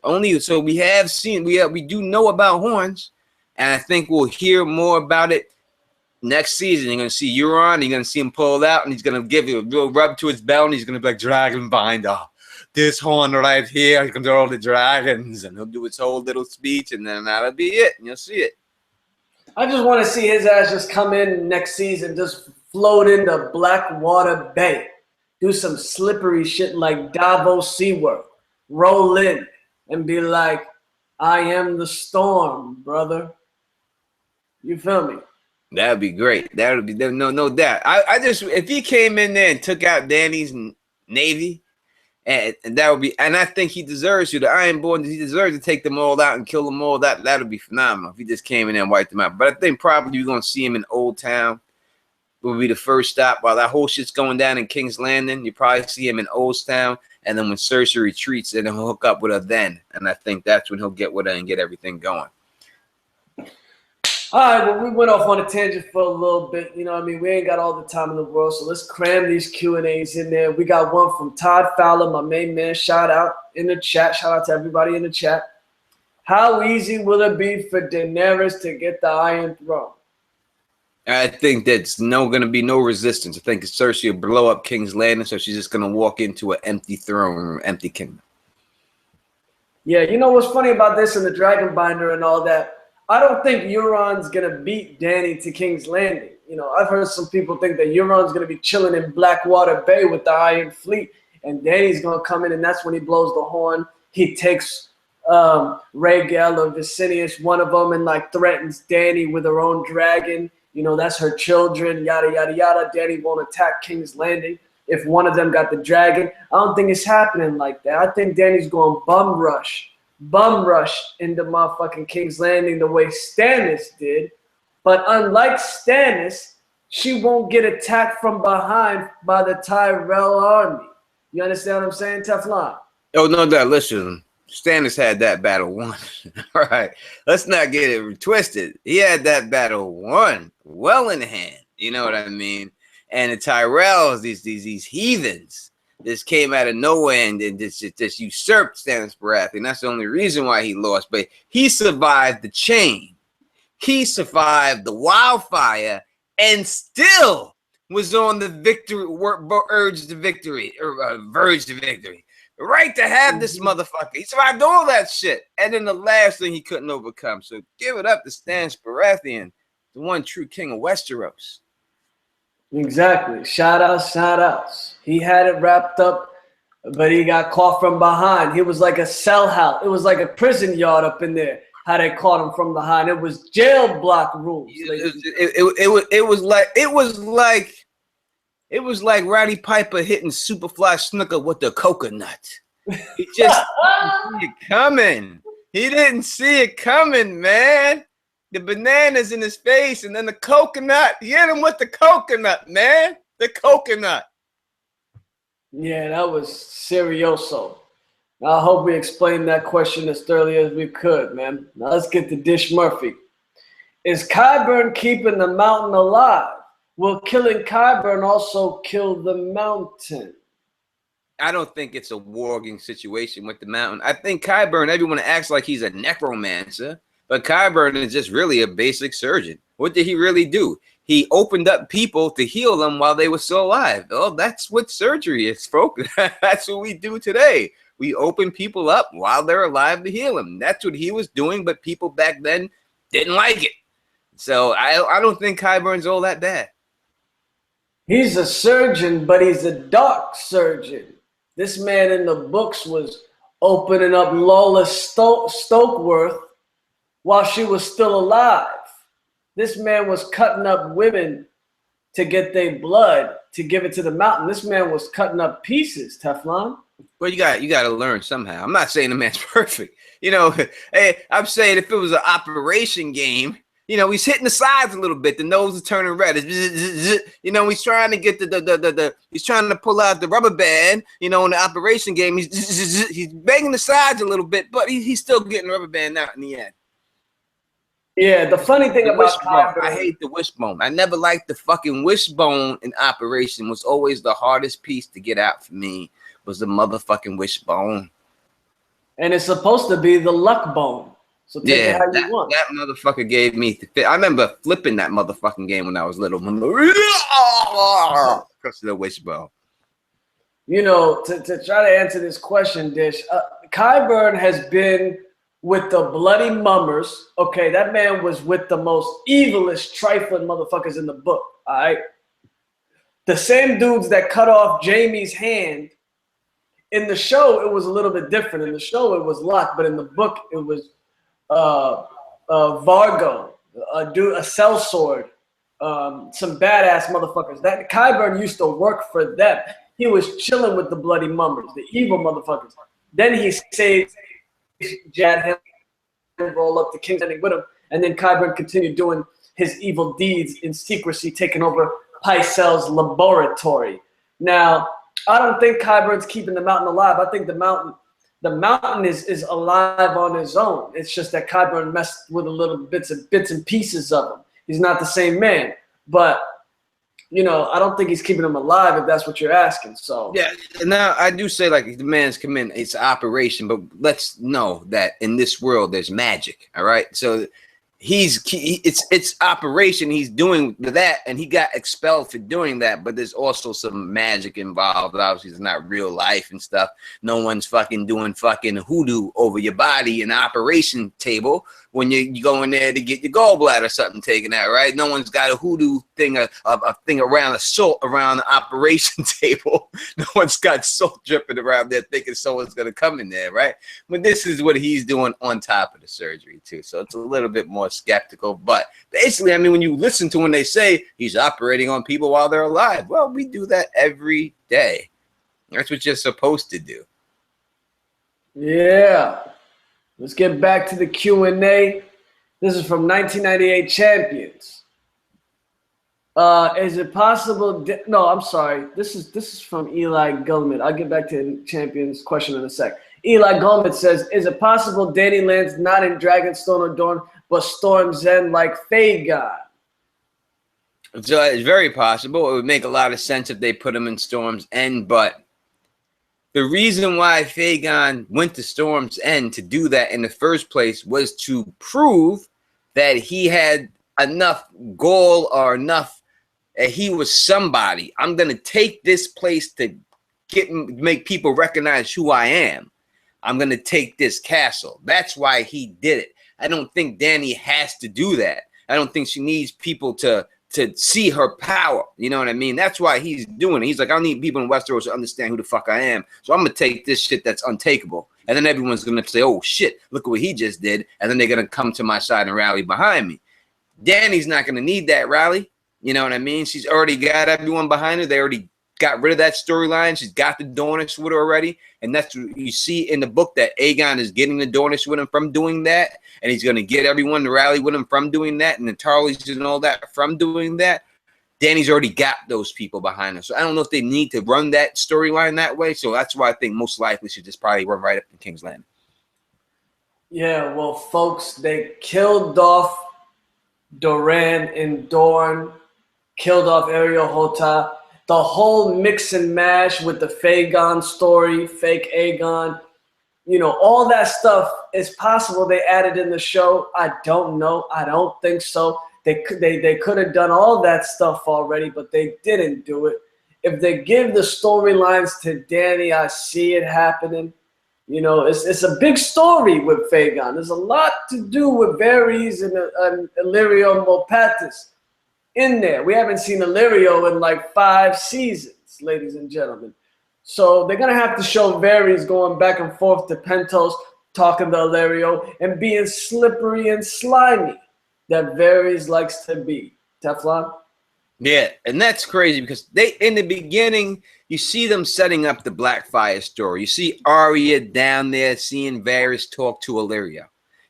Only so we have seen we do know about horns, and I think we'll hear more about it next season. You're going to see Euron. You're going to see him pull out, and he's going to give you a real rub to his belt, and he's going to be like, dragon binder. This horn right here, here comes all the dragons, and he'll do his whole little speech, and then that'll be it, and you'll see it. I just want to see his ass just come in next season, just float into Blackwater Bay, do some slippery shit like Davos SeaWorld, roll in, and be like, I am the storm, brother. You feel me? That would be great. That would be no doubt. I just if he came in there and took out Dany's navy, and that would be, and I think he deserves to. The ironborn, he deserves to take them all out and kill them all. That would be phenomenal if he just came in there and wiped them out. But I think probably you're gonna see him in Old Town. Will be the first stop while that whole shit's going down in King's Landing. You probably see him in Old Town, and then when Cersei retreats, then he'll hook up with her then, and I think that's when he'll get with her and get everything going. All right, well, we went off on a tangent for a little bit. You know what I mean? We ain't got all the time in the world, so let's cram these Q&As in there. We got one from Todd Fowler, my main man. Shout out in the chat. Shout out to everybody in the chat. How easy will it be for Daenerys to get the Iron Throne? I think that's going to be no resistance. I think Cersei will blow up King's Landing, so she's just going to walk into an empty throne, empty kingdom. Yeah, you know what's funny about this and the Dragon Binder and all that? I don't think Euron's going to beat Dany to King's Landing. You know, I've heard some people think that Euron's going to be chilling in Blackwater Bay with the Iron Fleet, and Dany's going to come in, and that's when he blows the horn. He takes Rhaegal or Viserion, one of them, and, like, threatens Dany with her own dragon. You know, that's her children, yada, yada, yada. Dany won't attack King's Landing if one of them got the dragon. I don't think it's happening like that. I think Dany's going bum rush into motherfucking King's Landing the way Stannis did. But unlike Stannis, she won't get attacked from behind by the Tyrell army. You understand what I'm saying, Teflon? Oh, no doubt. Listen, Stannis had that battle won. All right. Let's not get it twisted. He had that battle won, well in hand. You know what I mean? And the Tyrells, these heathens, this came out of nowhere and just usurped Stannis Baratheon. That's the only reason why he lost. But he survived the chain. He survived the wildfire and still was on the victory, verge to victory. Right to have this motherfucker. He survived all that shit. And then the last thing he couldn't overcome. So give it up to Stannis Baratheon, the one true king of Westeros. Exactly. Shout outs. He had it wrapped up, but he got caught from behind. He was like a cell house. It was like a prison yard up in there. How they caught him from behind. It was jail block rules. It was like Roddy Piper hitting Superfly Snooker with the coconut. He just didn't see it coming. He didn't see it coming, man. The bananas in his face and then the coconut. He hit him with the coconut, man. The coconut. Yeah, that was serioso. I hope we explained that question as thoroughly as we could, man. Now let's get to Dish Murphy. Is Qyburn keeping the mountain alive? Will killing Qyburn also kill the mountain? I don't think it's a warging situation with the mountain. I think Qyburn, everyone acts like he's a necromancer, but Qyburn is just really a basic surgeon. What did he really do? He opened up people to heal them while they were still alive. Oh, that's what surgery is, folks. That's what we do today. We open people up while they're alive to heal them. That's what he was doing, but people back then didn't like it. So I don't think Qyburn's all that bad. He's a surgeon, but he's a dark surgeon. This man in the books was opening up Lola Stokeworth while she was still alive. This man was cutting up women to get their blood to give it to the mountain. This man was cutting up pieces, Teflon. Well, you got to learn somehow. I'm not saying the man's perfect. You know, hey, I'm saying if it was an operation game, you know, he's hitting the sides a little bit. The nose is turning red. You know, he's trying to get he's trying to pull out the rubber band. You know, in the operation game, he's banging the sides a little bit, but he's still getting the rubber band out in the end. Yeah, the funny thing about Qyburn, I hate the wishbone. I never liked the fucking wishbone in operation. Was always the hardest piece to get out for me. Was the motherfucking wishbone. And it's supposed to be the luck bone. So take it how you want. That motherfucker gave me. I remember flipping that motherfucking game when I was little. Because of the wishbone. You know, to try to answer this question, Dish, Qyburn has been with the bloody mummers. Okay, that man was with the most evilest, trifling motherfuckers in the book. All right, the same dudes that cut off Jaime's hand. In the show, it was a little bit different. In the show, it was Locke, but in the book, it was Vargo, a sellsword, some badass motherfuckers. That Qyburn used to work for them. He was chilling with the bloody mummers, the evil motherfuckers. Then he saved Jad and roll up to Kingslanding with him, and then Qyburn continued doing his evil deeds in secrecy, taking over Pycelle's laboratory. Now, I don't think Qyburn's keeping the mountain alive. I think the mountain is alive on his own. It's just that Qyburn messed with a little bits and pieces of him. He's not the same man, but you know, I don't think he's keeping him alive if that's what you're asking. So yeah, now I do say like if the man's come in, it's an operation, but let's know that in this world there's magic. All right, so it's operation. He's doing that, and he got expelled for doing that. But there's also some magic involved. Obviously, it's not real life and stuff. No one's fucking doing fucking hoodoo over your body in the operation table when you go in there to get your gallbladder or something taken out, right? No one's got a hoodoo thing, a thing around a salt around the operation table. No one's got salt dripping around there thinking someone's gonna come in there, right? But this is what he's doing on top of the surgery too. So it's a little bit more skeptical. But basically, I mean, when you listen to when they say he's operating on people while they're alive, well, we do that every day. That's what you're supposed to do. Yeah. Let's get back to the Q&A. This is from 1998 Champions. Is it possible? No, I'm sorry. This is from Eli Gulman. I'll get back to Champions question in a sec. Eli Gulman says, is it possible Dany lands not in Dragonstone or Dorne, but Storm's End like Fagon? So it's very possible. It would make a lot of sense if they put him in Storm's End, but the reason why Fagon went to Storm's End to do that in the first place was to prove that he had enough gall or enough, he was somebody. I'm going to take this place to make people recognize who I am. I'm going to take this castle. That's why he did it. I don't think Dany has to do that. I don't think she needs people to see her power. You know what I mean? That's why he's doing it. He's like, I need people in Westeros to understand who the fuck I am. So I'm going to take this shit that's untakeable. And then everyone's going to say, oh, shit, look at what he just did. And then they're going to come to my side and rally behind me. Dany's not going to need that rally. You know what I mean? She's already got everyone behind her. They already got rid of that storyline. She's got the Dornish with her already. And that's what you see in the book, that Aegon is getting the Dornish with him from doing that. And he's going to get everyone to rally with him from doing that. And the Tarleys and all that from doing that. Dany's already got those people behind her. So I don't know if they need to run that storyline that way. So that's why I think most likely should just probably run right up in King's Landing. Yeah, well, folks, they killed off Doran and Dorne, killed off Ariel Hota. The whole mix and mash with the Fagon story, fake Aegon, you know, all that stuff is possible they added in the show. I don't know. I don't think so. They could have done all that stuff already, but they didn't do it. If they give the storylines to Dany, I see it happening. You know, it's a big story with Fagon. There's a lot to do with Varys and Illyrio Mopatis in there. We haven't seen Illyrio in like 5 seasons, ladies and gentlemen. So they're going to have to show Varys going back and forth to Pentos, talking to Illyrio, and being slippery and slimy that Varys likes to be. Teflon? Yeah, and that's crazy because they in the beginning you see them setting up the Blackfire story. You see Arya down there seeing Varys talk to Illyrio.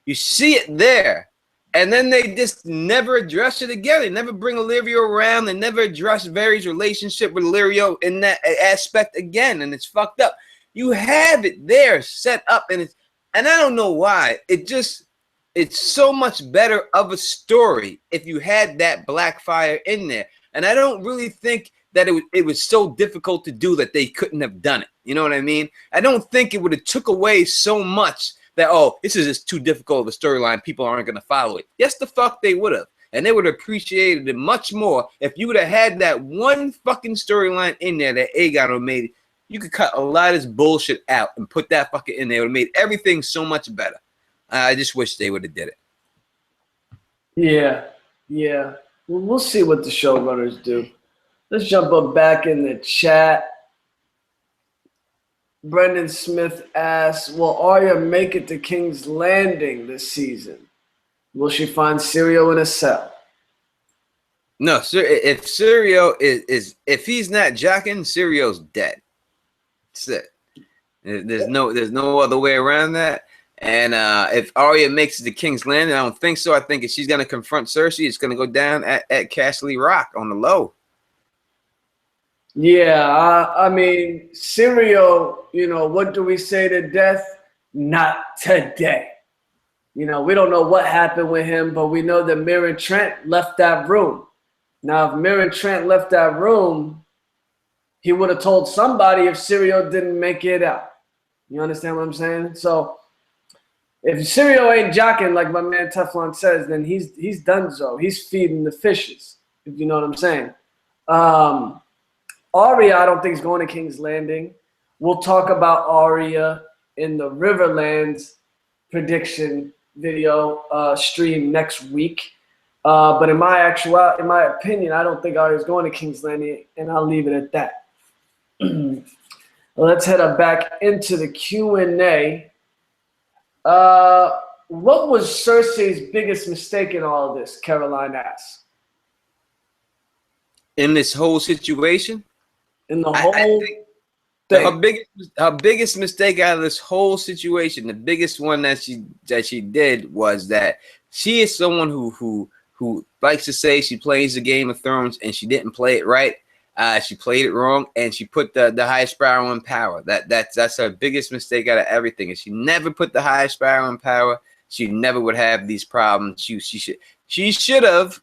You see it there, and then they just never address it again. They never bring Illyrio around. They never address Varys' relationship with Illyrio in that aspect again, and it's fucked up. You have it there set up, and I don't know why. It's so much better of a story if you had that Blackfire in there. And I don't really think that it was so difficult to do that they couldn't have done it. You know what I mean? I don't think it would have took away so much that, oh, this is just too difficult of a storyline. People aren't going to follow it. Yes, the fuck they would have. And they would have appreciated it much more if you would have had that one fucking storyline in there that Aegon made. You could cut a lot of this bullshit out and put that fucking in there. It would have made everything so much better. I just wish they would have did it. Yeah. Well, we'll see what the showrunners do. Let's jump up back in the chat. Brendan Smith asks, will Arya make it to King's Landing this season? Will she find Syrio in a cell? No, sir. If Syrio if he's not jocking, Syrio's dead. That's it. There's no other way around that. And if Arya makes it to King's Landing, I don't think so. I think if she's going to confront Cersei, it's going to go down at Castle Rock on the low. Yeah, I mean, Syrio, what do we say to death? Not today. We don't know what happened with him, but we know that Mirren Trent left that room. Now, if Mirren Trent left that room, he would have told somebody if Syrio didn't make it out. You understand what I'm saying? So, if Syrio ain't jocking like my man Teflon says, then he's done so. He's feeding the fishes, if you know what I'm saying. Arya, I don't think is going to King's Landing. We'll talk about Arya in the Riverlands prediction video stream next week. But in my opinion, I don't think Arya is going to King's Landing, and I'll leave it at that. Let's head back into the Q&A. What was Cersei's biggest mistake in all of this? Caroline asks. In this whole situation? In the whole thing. Her biggest mistake out of this whole situation, the biggest one that she did was that she is someone who likes to say she plays the Game of Thrones and she didn't play it right. She played it wrong, and she put the highest sparrow in power. That's her biggest mistake out of everything. If she never put the highest sparrow in power, she never would have these problems. She should have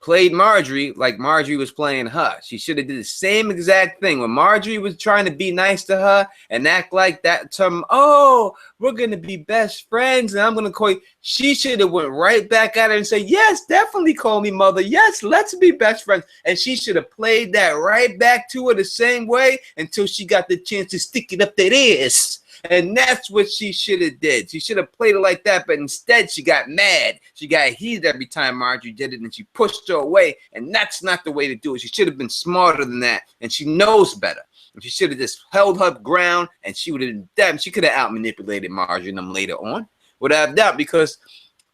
played Marjorie like Marjorie was playing her. She should have did the same exact thing when Marjorie was trying to be nice to her and act like that term. Oh, we're gonna be best friends, and I'm gonna call you. She should have went right back at her and say, yes, definitely call me mother. Yes, let's be best friends. And she should have played that right back to her the same way until she got the chance to stick it up their ears. And that's what she should have did. She should have played it like that, but instead she got mad. She got heated every time Marjorie did it, and she pushed her away, and that's not the way to do it. She should have been smarter than that, and she knows better. And she should have just held her ground, and she would have done. She could have out-manipulated Marjorie and them later on, without doubt, because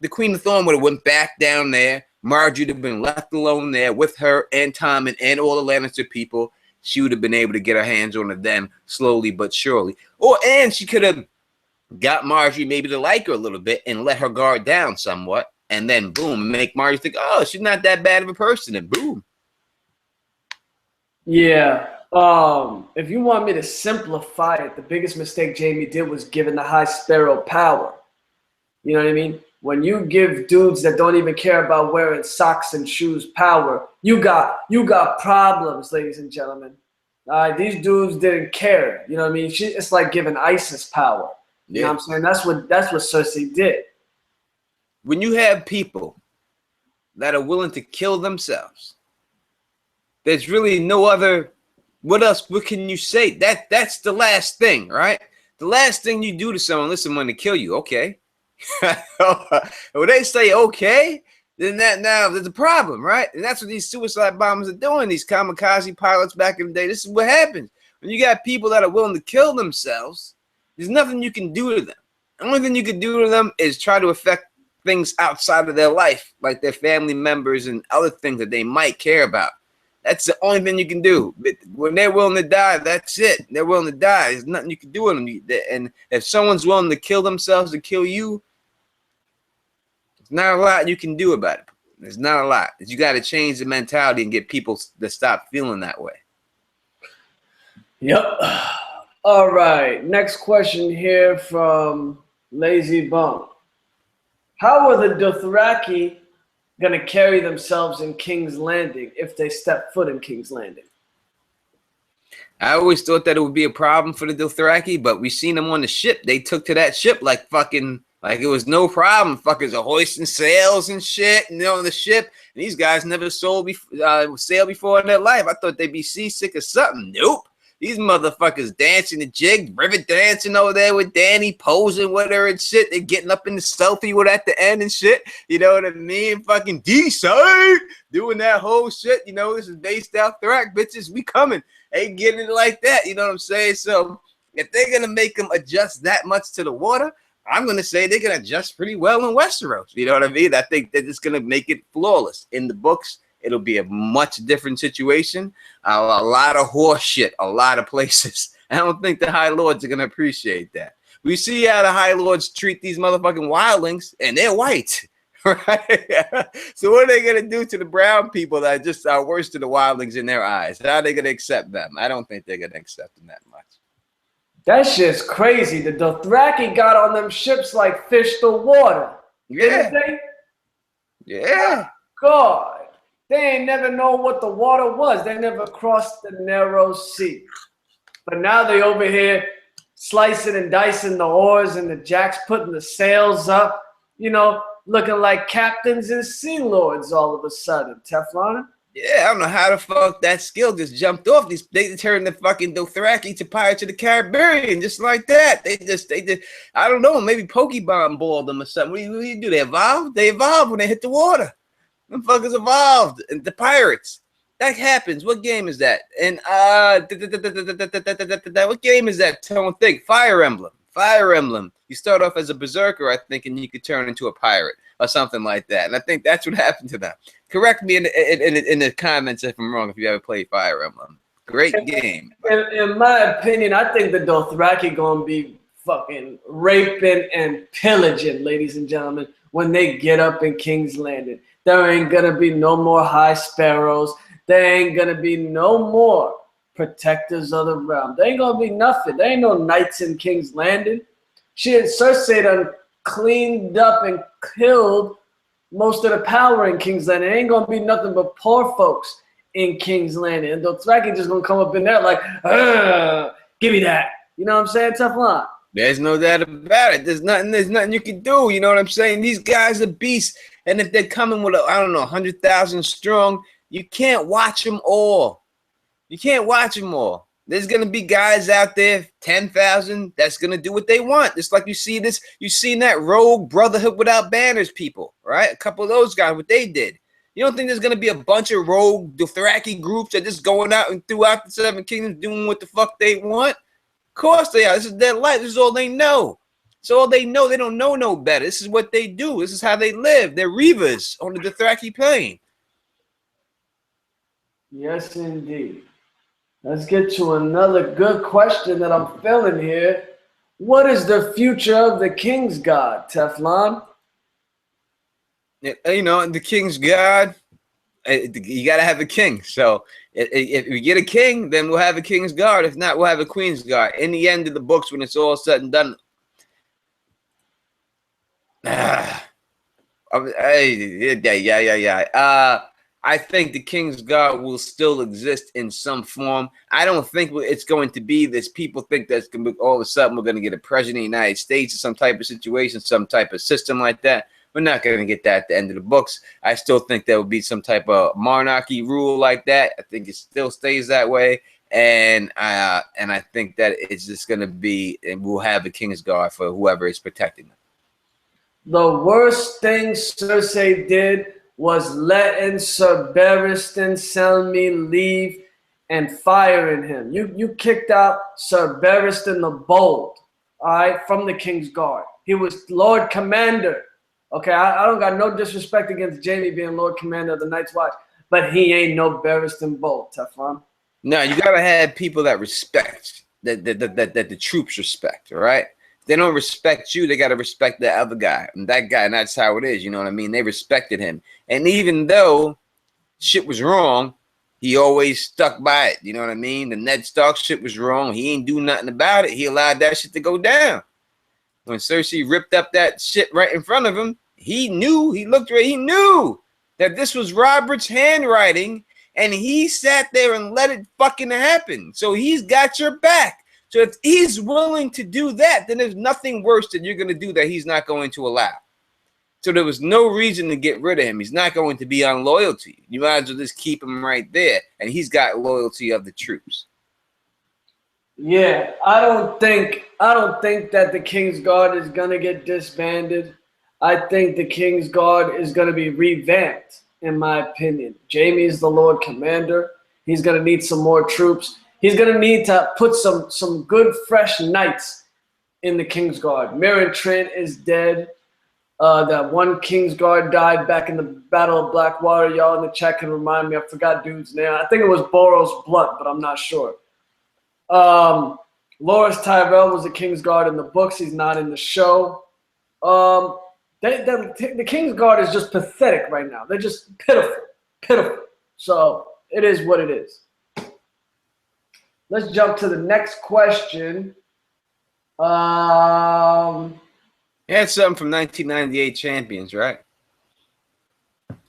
the Queen of Thorn would have went back down there. Marjorie would have been left alone there with her and Tommen and all the Lannister people. She would have been able to get her hands on them slowly but surely. And she could have got Marjorie maybe to like her a little bit and let her guard down somewhat. And then, boom, make Marjorie think, oh, she's not that bad of a person. And boom. Yeah. If you want me to simplify it, the biggest mistake Jamie did was giving the High Sparrow power. You know what I mean? When you give dudes that don't even care about wearing socks and shoes power, you got problems, ladies and gentlemen. These dudes didn't care. You know what I mean? It's like giving ISIS power. You know what I'm saying? That's what Cersei did. When you have people that are willing to kill themselves, there's really no other. What else? What can you say? That's the last thing, right? The last thing you do to someone, listen, when they kill you, okay. When they say okay, then now there's a problem, right? And that's what these suicide bombers are doing. These kamikaze pilots back in the day. This is what happens when you got people that are willing to kill themselves. There's nothing you can do to them. The only thing you can do to them is try to affect things outside of their life, like their family members and other things that they might care about. That's the only thing you can do. When they're willing to die, that's it. They're willing to die. There's nothing you can do with them. And if someone's willing to kill themselves to kill you, there's not a lot you can do about it. There's not a lot. You got to change the mentality and get people to stop feeling that way. Yep. All right. Next question here from Lazy Bone. How are the Dothraki going to carry themselves in King's Landing if they step foot in King's Landing? I always thought that it would be a problem for the Dothraki, but we seen them on the ship. They took to that ship like it was no problem. Fuckers are hoisting sails and shit, and they're on the ship. And these guys never sailed before in their life. I thought they'd be seasick or something. Nope. These motherfuckers dancing the jig, river dancing over there with Danny, posing with her and shit. They're getting up in the selfie with at the end and shit. You know what I mean? Fucking D-side doing that whole shit. You know, this is based out Thrak, bitches. We coming. Ain't getting it like that. You know what I'm saying? So if they're going to make them adjust that much to the water, I'm going to say they're going to adjust pretty well in Westeros. You know what I mean? I think they're just going to make it flawless. In the books, it'll be a much different situation. A lot of horse shit, a lot of places. I don't think the High Lords are going to appreciate that. We see how the High Lords treat these motherfucking wildlings, and they're white. Right? So what are they going to do to the brown people that just are worse to the wildlings in their eyes? How are they going to accept them? I don't think they're going to accept them that much. That shit's crazy. The Dothraki got on them ships like fish to water. Yeah. Didn't they? Yeah. God. They ain't never know what the water was. They never crossed the narrow sea. But now they over here slicing and dicing the oars and the jacks, putting the sails up, you know, looking like captains and sea lords all of a sudden. Teflon? Yeah, I don't know how the fuck that skill just jumped off. They turned the fucking Dothraki to Pirates of the Caribbean, just like that. They just, I don't know, maybe Pokemon balled them or something. What do you do? They evolved? They evolved when they hit the water. Them fuckers evolved. And the pirates. That happens. What game is that? And what game is that? Don't think. Fire Emblem. Fire Emblem. You start off as a berserker, I think, and you could turn into a pirate or something like that. And I think that's what happened to them. Correct me in the comments if I'm wrong, if you ever played Fire Emblem. Great game. In my opinion, I think the Dothraki gonna be fucking raping and pillaging, ladies and gentlemen, when they get up in King's Landing. There ain't gonna be no more high sparrows. There ain't gonna be no more protectors of the realm. There ain't gonna be nothing. There ain't no knights in King's Landing. Shit, Cersei done cleaned up and killed most of the power in King's Landing. It ain't gonna be nothing but poor folks in King's Landing. And Dothraki just gonna come up in there like, give me that. You know what I'm saying, Teflon? There's no doubt about it. There's nothing you can do. You know what I'm saying? These guys are beasts. And if they're coming with, I don't know, 100,000 strong, you can't watch them all. You can't watch them all. There's going to be guys out there, 10,000, that's going to do what they want. Just like you see this, you've seen that rogue brotherhood without banners people, right? A couple of those guys, what they did. You don't think there's going to be a bunch of rogue Dothraki groups that just going out and throughout the Seven Kingdoms doing what the fuck they want? Of course they are. This is their life. This is all they know. So all they know, they don't know no better. This is what they do. This is how they live. They're reavers on the Dothraki plain. Yes, indeed. Let's get to another good question that I'm feeling here. What is the future of the King's Guard, Teflon? You know, the King's Guard, you got to have a king. So if we get a king, then we'll have a King's Guard. If not, we'll have a Queen's Guard. In the end of the books, when it's all said and done, I think the King's Guard will still exist in some form. I don't think it's going to be this. People think that's going to be all of a sudden we're going to get a president of the United States or some type of situation, some type of system like that. We're not going to get that at the end of the books. I still think there will be some type of monarchy rule like that. I think it still stays that way. And I think that it's just going to be, and we'll have a King's Guard for whoever is protecting them. The worst thing Cersei did was letting Sir Barristan Selmy leave and firing him. You kicked out Sir Barristan the Bold, all right, from the King's Guard. He was Lord Commander. Okay, I don't got no disrespect against Jaime being Lord Commander of the Night's Watch, but he ain't no Barristan Bolt, Teflon. No, you gotta have people that respect that the troops respect. All right. If they don't respect you, they gotta respect the other guy, and that guy. And that's how it is. You know what I mean? They respected him, and even though shit was wrong, he always stuck by it. You know what I mean? The Ned Stark shit was wrong. He ain't do nothing about it. He allowed that shit to go down. When Cersei ripped up that shit right in front of him, he knew. He looked right. He knew that this was Robert's handwriting. And he sat there and let it fucking happen. So he's got your back. So if he's willing to do that, then there's nothing worse that you're going to do that he's not going to allow. So there was no reason to get rid of him. He's not going to be on loyalty. You might as well just keep him right there. And he's got loyalty of the troops. Yeah, I don't think that the King's Guard is going to get disbanded. I think the King's Guard is going to be revamped. In my opinion, Jaime is the Lord Commander. He's going to need some more troops. He's going to need to put some good, fresh knights in the King's Guard. Meryn Trant is dead. That one King's Guard died back in the Battle of Blackwater. Y'all in the chat can remind me. I forgot dude's name. I think it was Boros Blunt, but I'm not sure. Loras Tyrell was the King's Guard in the books. He's not in the show. The King's Guard is just pathetic right now. They're just pitiful. So it is what it is. Let's jump to the next question. You had something from 1998 champions, right?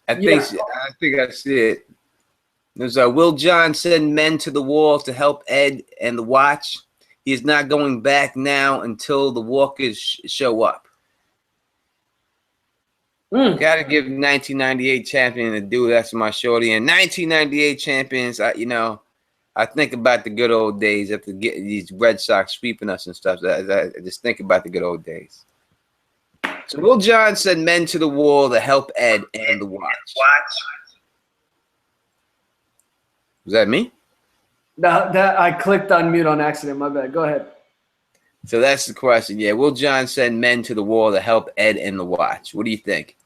I think I see it. There's Will Jon send men to the wall to help Ed and the Watch? He is not going back now until the walkers show up. Got to give 1998 champion a due. That's my shorty. And 1998 champions, I think about the good old days after getting these Red Sox sweeping us and stuff. I just think about the good old days. So Will Jon send men to the wall to help Ed and the Watch. Was that me? That I clicked on mute on accident. My bad. Go ahead. So that's the question. Yeah, Will Jon send men to the wall to help Ed and the Watch? What do you think?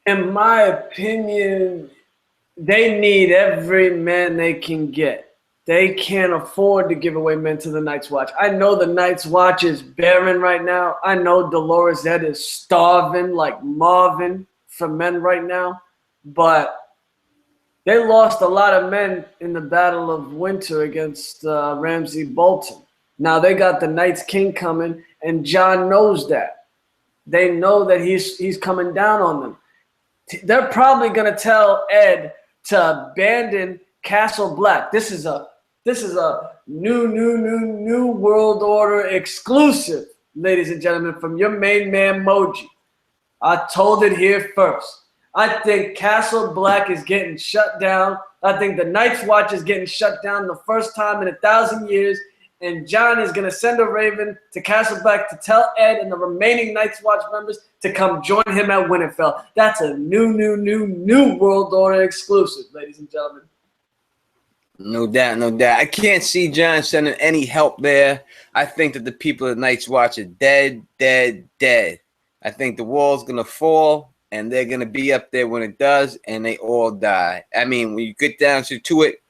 In my opinion, they need every man they can get. They can't afford to give away men to the Night's Watch. I know the Night's Watch is barren right now. I know Dolores Ed is starving like Marvin for men right now. But they lost a lot of men in the Battle of Winter against Ramsey Bolton. Now they got the Night's King coming, and Jon knows that. They know that he's coming down on them. They're probably gonna tell Ed to abandon Castle Black. This is a new World Order exclusive, ladies and gentlemen, from your main man Moji. I told it here first. I think Castle Black is getting shut down. I think the Night's Watch is getting shut down the first time in 1,000 years. And Jon is going to send a raven to Castle Black to tell Ed and the remaining Night's Watch members to come join him at Winterfell. That's a new World Order exclusive, ladies and gentlemen. No doubt, no doubt. I can't see Jon sending any help there. I think that the people of Night's Watch are dead. I think the wall's going to fall, and they're going to be up there when it does, and they all die. I mean, when you get down to it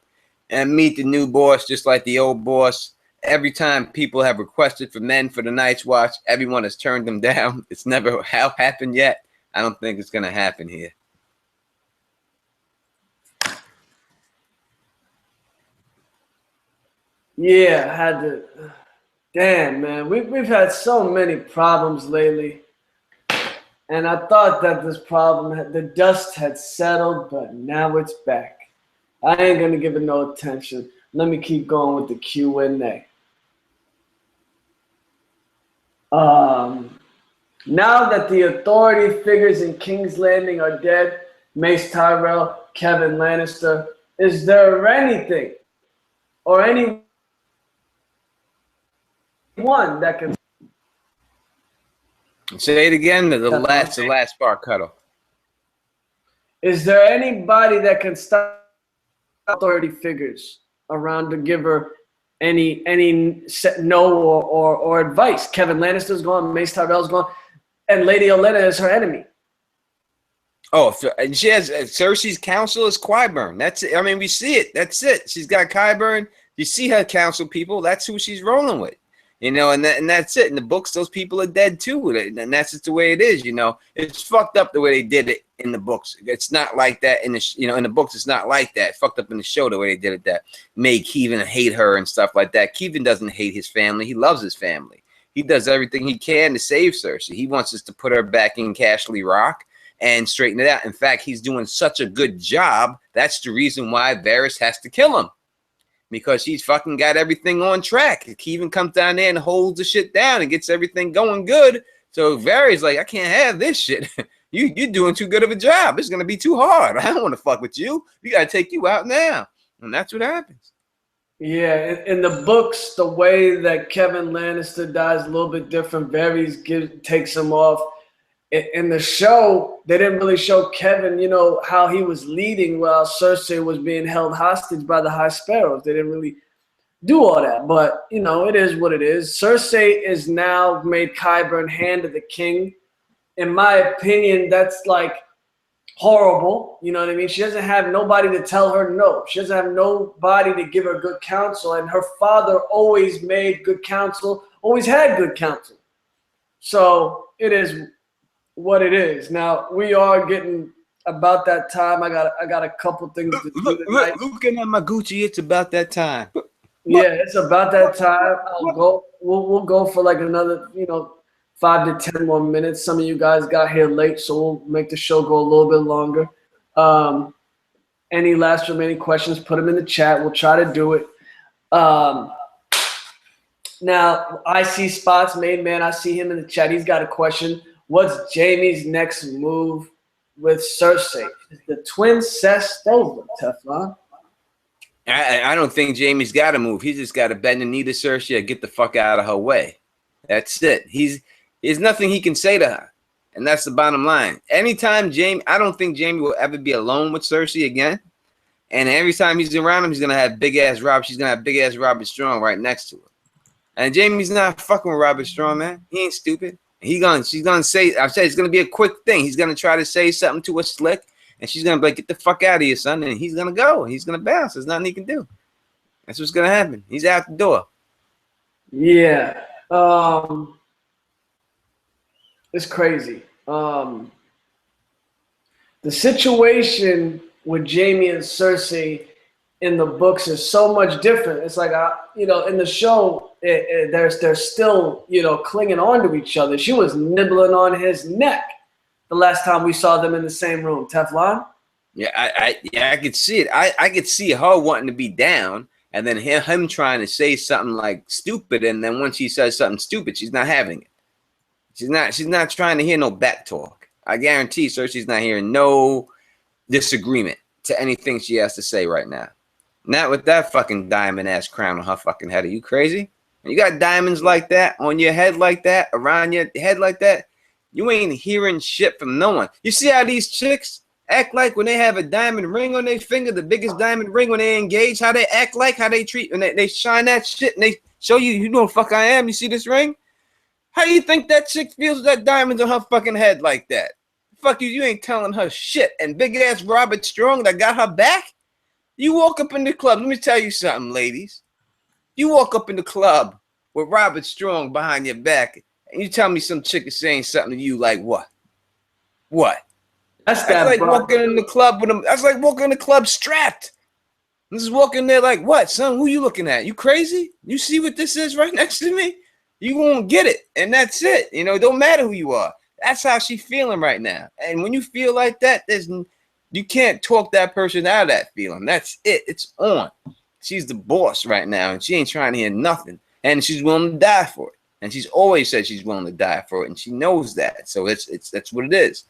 and meet the new boss, just like the old boss, every time people have requested for men for the Night's Watch, everyone has turned them down. It's never happened yet. I don't think it's going to happen here. Yeah, had to. Damn, man. We've had so many problems lately. And I thought that this problem, the dust had settled, but now it's back. I ain't going to give it no attention. Let me keep going with the Q&A. Now that the authority figures in King's Landing are dead, Mace Tyrell, Kevin Lannister, is there anything or anyone that can say it again? The last part cut off. Is there anybody that can stop authority figures around to give her any no or advice? Kevin Lannister's gone, Mace Tyrell's gone, and Lady Olenna is her enemy. Oh, and she has Cersei's council is Qyburn. That's it. I mean, we see it. That's it. She's got Qyburn. You see her council people. That's who she's rolling with. You know, and that's it. In the books, those people are dead too, and that's just the way it is. You know, it's fucked up the way they did it in the books. It's not like that in the in the books. It's not like that. Fucked up in the show the way they did it. That made Keevan hate her and stuff like that. Keevan doesn't hate his family. He loves his family. He does everything he can to save Cersei. He wants us to put her back in Castle Rock and straighten it out. In fact, he's doing such a good job. That's the reason why Varys has to kill him. Because he's fucking got everything on track. Keevan comes down there and holds the shit down and gets everything going good. So Varys like, I can't have this shit. You're doing too good of a job. It's going to be too hard. I don't want to fuck with you. We got to take you out now. And that's what happens. Yeah, in the books, the way that Kevin Lannister dies is a little bit different. Varys takes him off. In the show, they didn't really show Kevin, you know, how he was leading while Cersei was being held hostage by the High Sparrows. They didn't really do all that. But, you know, it is what it is. Cersei is now made Qyburn hand of the king. In my opinion, that's like horrible. You know what I mean? She doesn't have nobody to tell her no. She doesn't have nobody to give her good counsel. And her father always made good counsel, always had good counsel. So it is what it is. Now we are getting about that time. I got a couple things to do tonight. Looking at my Gucci, it's about that time. Yeah, it's about that time. We'll go for like another 5 to 10 more minutes. Some of you guys got here late, so we'll make the show go a little bit longer. Any last remaining questions, put them in the chat. We'll try to do it. Now I see Spots Made Man. I see him in the chat. He's got a question. What's Jaime's next move with Cersei? Is the twin cest over, Teflon? I don't think Jaime's got to move. He's just got to bend the knee to Cersei and get the fuck out of her way. That's it. There's nothing he can say to her. And that's the bottom line. Anytime I don't think Jaime will ever be alone with Cersei again. And every time he's around him, he's going to have big-ass Rob. She's going to have big-ass Robert Strong right next to her. And Jaime's not fucking with Robert Strong, man. He ain't stupid. She's gonna say, I've said it's gonna be a quick thing. He's gonna try to say something to her slick, and she's gonna be like, get the fuck out of here, son. And he's gonna go. He's gonna bounce. There's nothing he can do. That's what's gonna happen. He's out the door. Yeah. It's crazy. The situation with Jaime and Cersei in the books is so much different. It's like, in the show, they're still, clinging on to each other. She was nibbling on his neck the last time we saw them in the same room. Teflon? Yeah, I could see it. I could see her wanting to be down, and then him trying to say something like stupid, and then once he says something stupid, she's not having it. She's not trying to hear no back talk. I guarantee Cersei's not hearing no disagreement to anything she has to say right now. Not with that fucking diamond ass crown on her fucking head. Are you crazy? You got diamonds like that on your head like that, around your head like that, you ain't hearing shit from no one. You see how these chicks act like when they have a diamond ring on their finger, the biggest diamond ring when they engage, how they act like, how they treat, and they shine that shit and they show you know the fuck I am. You see this ring? How do you think that chick feels with that diamond on her fucking head like that? Fuck you ain't telling her shit. And big ass Robert Strong that got her back? You walk up in the club, let me tell you something, ladies. You walk up in the club with Robert Strong behind your back, and you tell me some chick is saying something to you like what? What? That's like walking in the club with him. That's like walking in the club strapped. This is walking there like, what, son? Who you looking at? You crazy? You see what this is right next to me? You won't get it, and that's it. It don't matter who you are. That's how she's feeling right now. And when you feel like that, you can't talk that person out of that feeling. That's it. It's on. She's the boss right now, and she ain't trying to hear nothing. And she's willing to die for it. And she's always said she's willing to die for it, and she knows that. So that's what it is.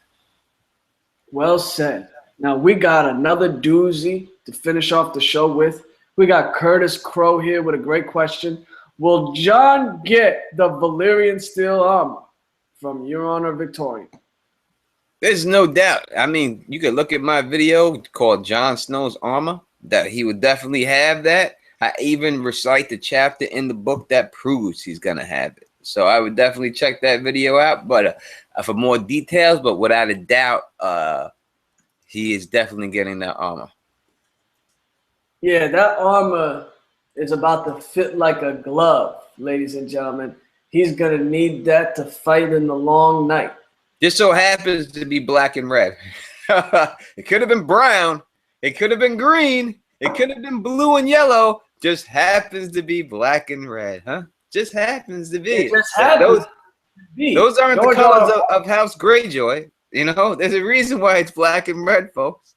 Well said. Now we got another doozy to finish off the show with. We got Curtis Crow here with a great question. Will Jon get the Valyrian steel armor from Euron or Victorian? There's no doubt. I mean, you could look at my video called Jon Snow's Armor, that he would definitely have that. I even recite the chapter in the book that proves he's going to have it. So I would definitely check that video out, but for more details. But without a doubt, he is definitely getting that armor. Yeah, that armor is about to fit like a glove, ladies and gentlemen. He's going to need that to fight in the long night. Just so happens to be black and red. It could have been brown. It could have been green. It could have been blue and yellow. Just happens to be black and red, huh? Just happens to be. It just happens to be. Those aren't the colors of House Greyjoy. You know, there's a reason why it's black and red, folks.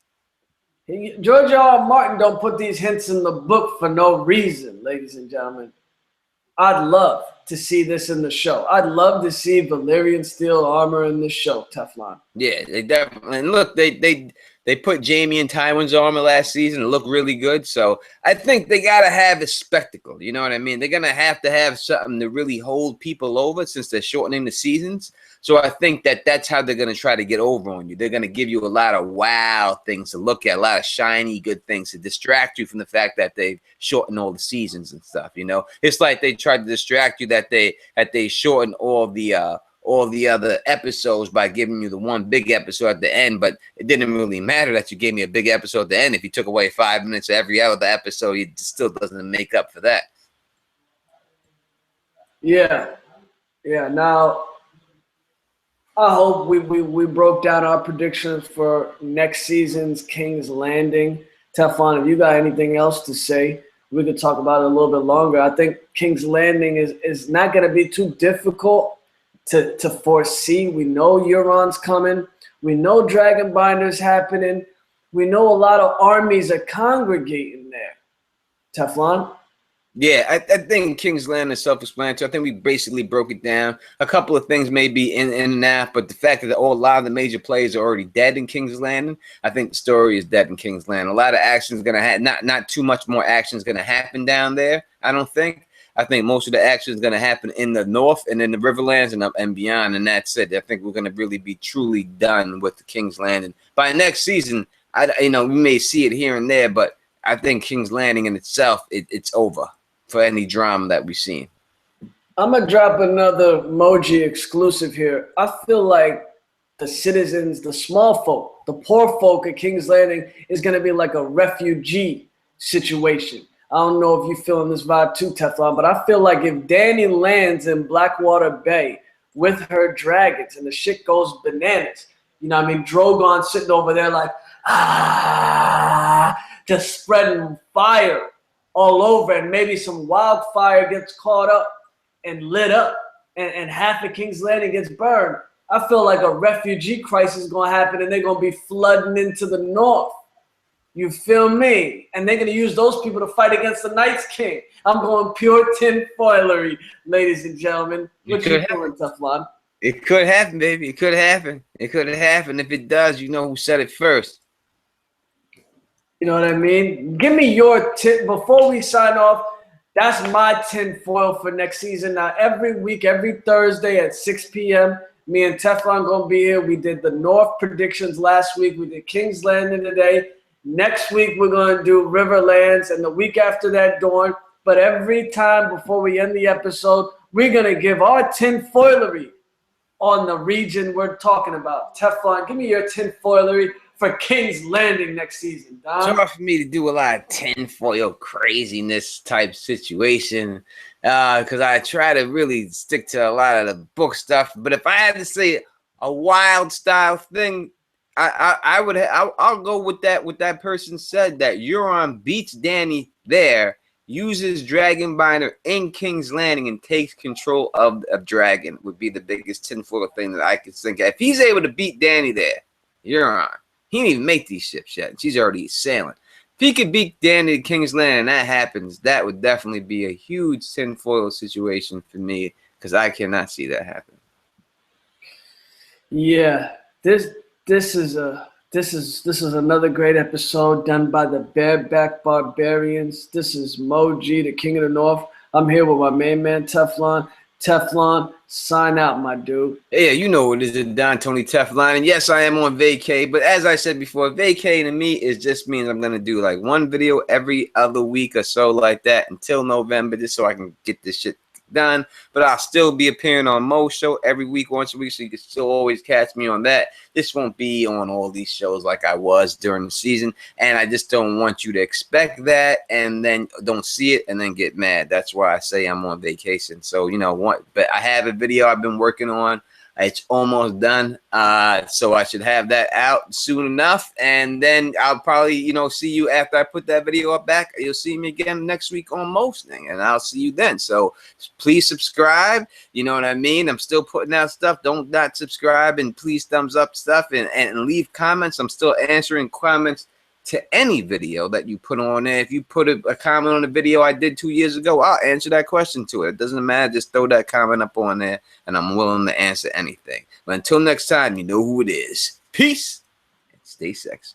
George R. Martin don't put these hints in the book for no reason, ladies and gentlemen. I'd love to see this in the show. I'd love to see Valyrian steel armor in the show, Teflon. Yeah, they definitely. And look, they put Jaime in Tywin's armor last season. It looked really good. So I think they got to have a spectacle. You know what I mean? They're going to have something to really hold people over since they're shortening the seasons. So I think that's how they're going to try to get over on you. They're going to give you a lot of wow things to look at, a lot of shiny good things to distract you from the fact that they've shortened all the seasons and stuff. You know, it's like they tried to distract you that they shortened all the other episodes by giving you the one big episode at the end, but it didn't really matter that you gave me a big episode at the end. If you took away 5 minutes of every other episode, it still doesn't make up for that. Yeah. Now, I hope we broke down our predictions for next season's King's Landing. Teflon, if you got anything else to say, we could talk about it a little bit longer. I think King's Landing is not going to be too difficult to foresee. We know Euron's coming. We know Dragonbinder's happening. We know a lot of armies are congregating there. Teflon? Yeah, I think King's Landing is self-explanatory. I think we basically broke it down. A couple of things may be in and out, but the fact that a lot of the major players are already dead in King's Landing, I think the story is dead in King's Landing. A lot of action is going to happen. Not too much more action is going to happen down there, I don't think. I think most of the action is going to happen in the north and in the Riverlands and beyond, and that's it. I think we're going to really be truly done with the King's Landing. By next season, we may see it here and there, but I think King's Landing in itself, it's over for any drama that we've seen. I'm going to drop another Moji exclusive here. I feel like the citizens, the small folk, the poor folk at King's Landing is going to be like a refugee situation. I don't know if you're feeling this vibe too, Teflon, but I feel like if Dany lands in Blackwater Bay with her dragons and the shit goes bananas, you know what I mean? Drogon sitting over there like, just spreading fire all over, and maybe some wildfire gets caught up and lit up, and half of King's Landing gets burned. I feel like a refugee crisis is going to happen, and they're going to be flooding into the north. You feel me? And they're going to use those people to fight against the Night's King. I'm going pure tinfoilery, ladies and gentlemen. What you doing, Teflon? It could happen, baby. It could happen. It could happen. If it does, you know who said it first. You know what I mean? Give me your tip before we sign off. That's my tinfoil for next season. Now, every week, every Thursday at 6 p.m., me and Teflon going to be here. We did the North predictions last week. We did King's Landing today. Next week, we're going to do Riverlands, and the week after that, Dawn. But every time before we end the episode, we're going to give our tinfoilery on the region we're talking about. Teflon, give me your tinfoilery for King's Landing next season, Don. It's hard for me to do a lot of tinfoil craziness type situation because I try to really stick to a lot of the book stuff. But if I had to say a wild style thing, I'll go with that. What that person said, that Euron beats Dany there, uses Dragonbinder in King's Landing, and takes control of Dragon would be the biggest tinfoil thing that I could think of. If he's able to beat Dany there, Euron. He didn't even make these ships yet. She's already sailing. If he could beat Dany to King's Landing and that happens, that would definitely be a huge tinfoil situation for me because I cannot see that happen. Yeah, this is another great episode done by the bareback barbarians. This is Moji, the King of the North. I'm here with my main man Teflon. Teflon, sign out, my dude. Yeah, you know what it is, Don Tony Teflon. And yes, I am on vacay. But as I said before, vacay to me just means I'm going to do like one video every other week or so like that until November, just so I can get this shit done, but I'll still be appearing on Mo's show every week, once a week, so you can still always catch me on that. This won't be on all these shows like I was during the season, and I just don't want you to expect that and then don't see it and then get mad. That's why I say I'm on vacation. So, you know what, but I have a video I've been working on. It's almost done, so I should have that out soon enough, and then I'll probably, you know, see you after I put that video up back. You'll see me again next week on Most Thing, and I'll see you then. So please subscribe. You know what I mean? I'm still putting out stuff. Don't not subscribe, and please thumbs up stuff and leave comments. I'm still answering comments to any video that you put on there. If you put a comment on a video I did 2 years ago, I'll answer that question to it. It doesn't matter. Just throw that comment up on there, and I'm willing to answer anything. But until next time, you know who it is. Peace and stay sexy.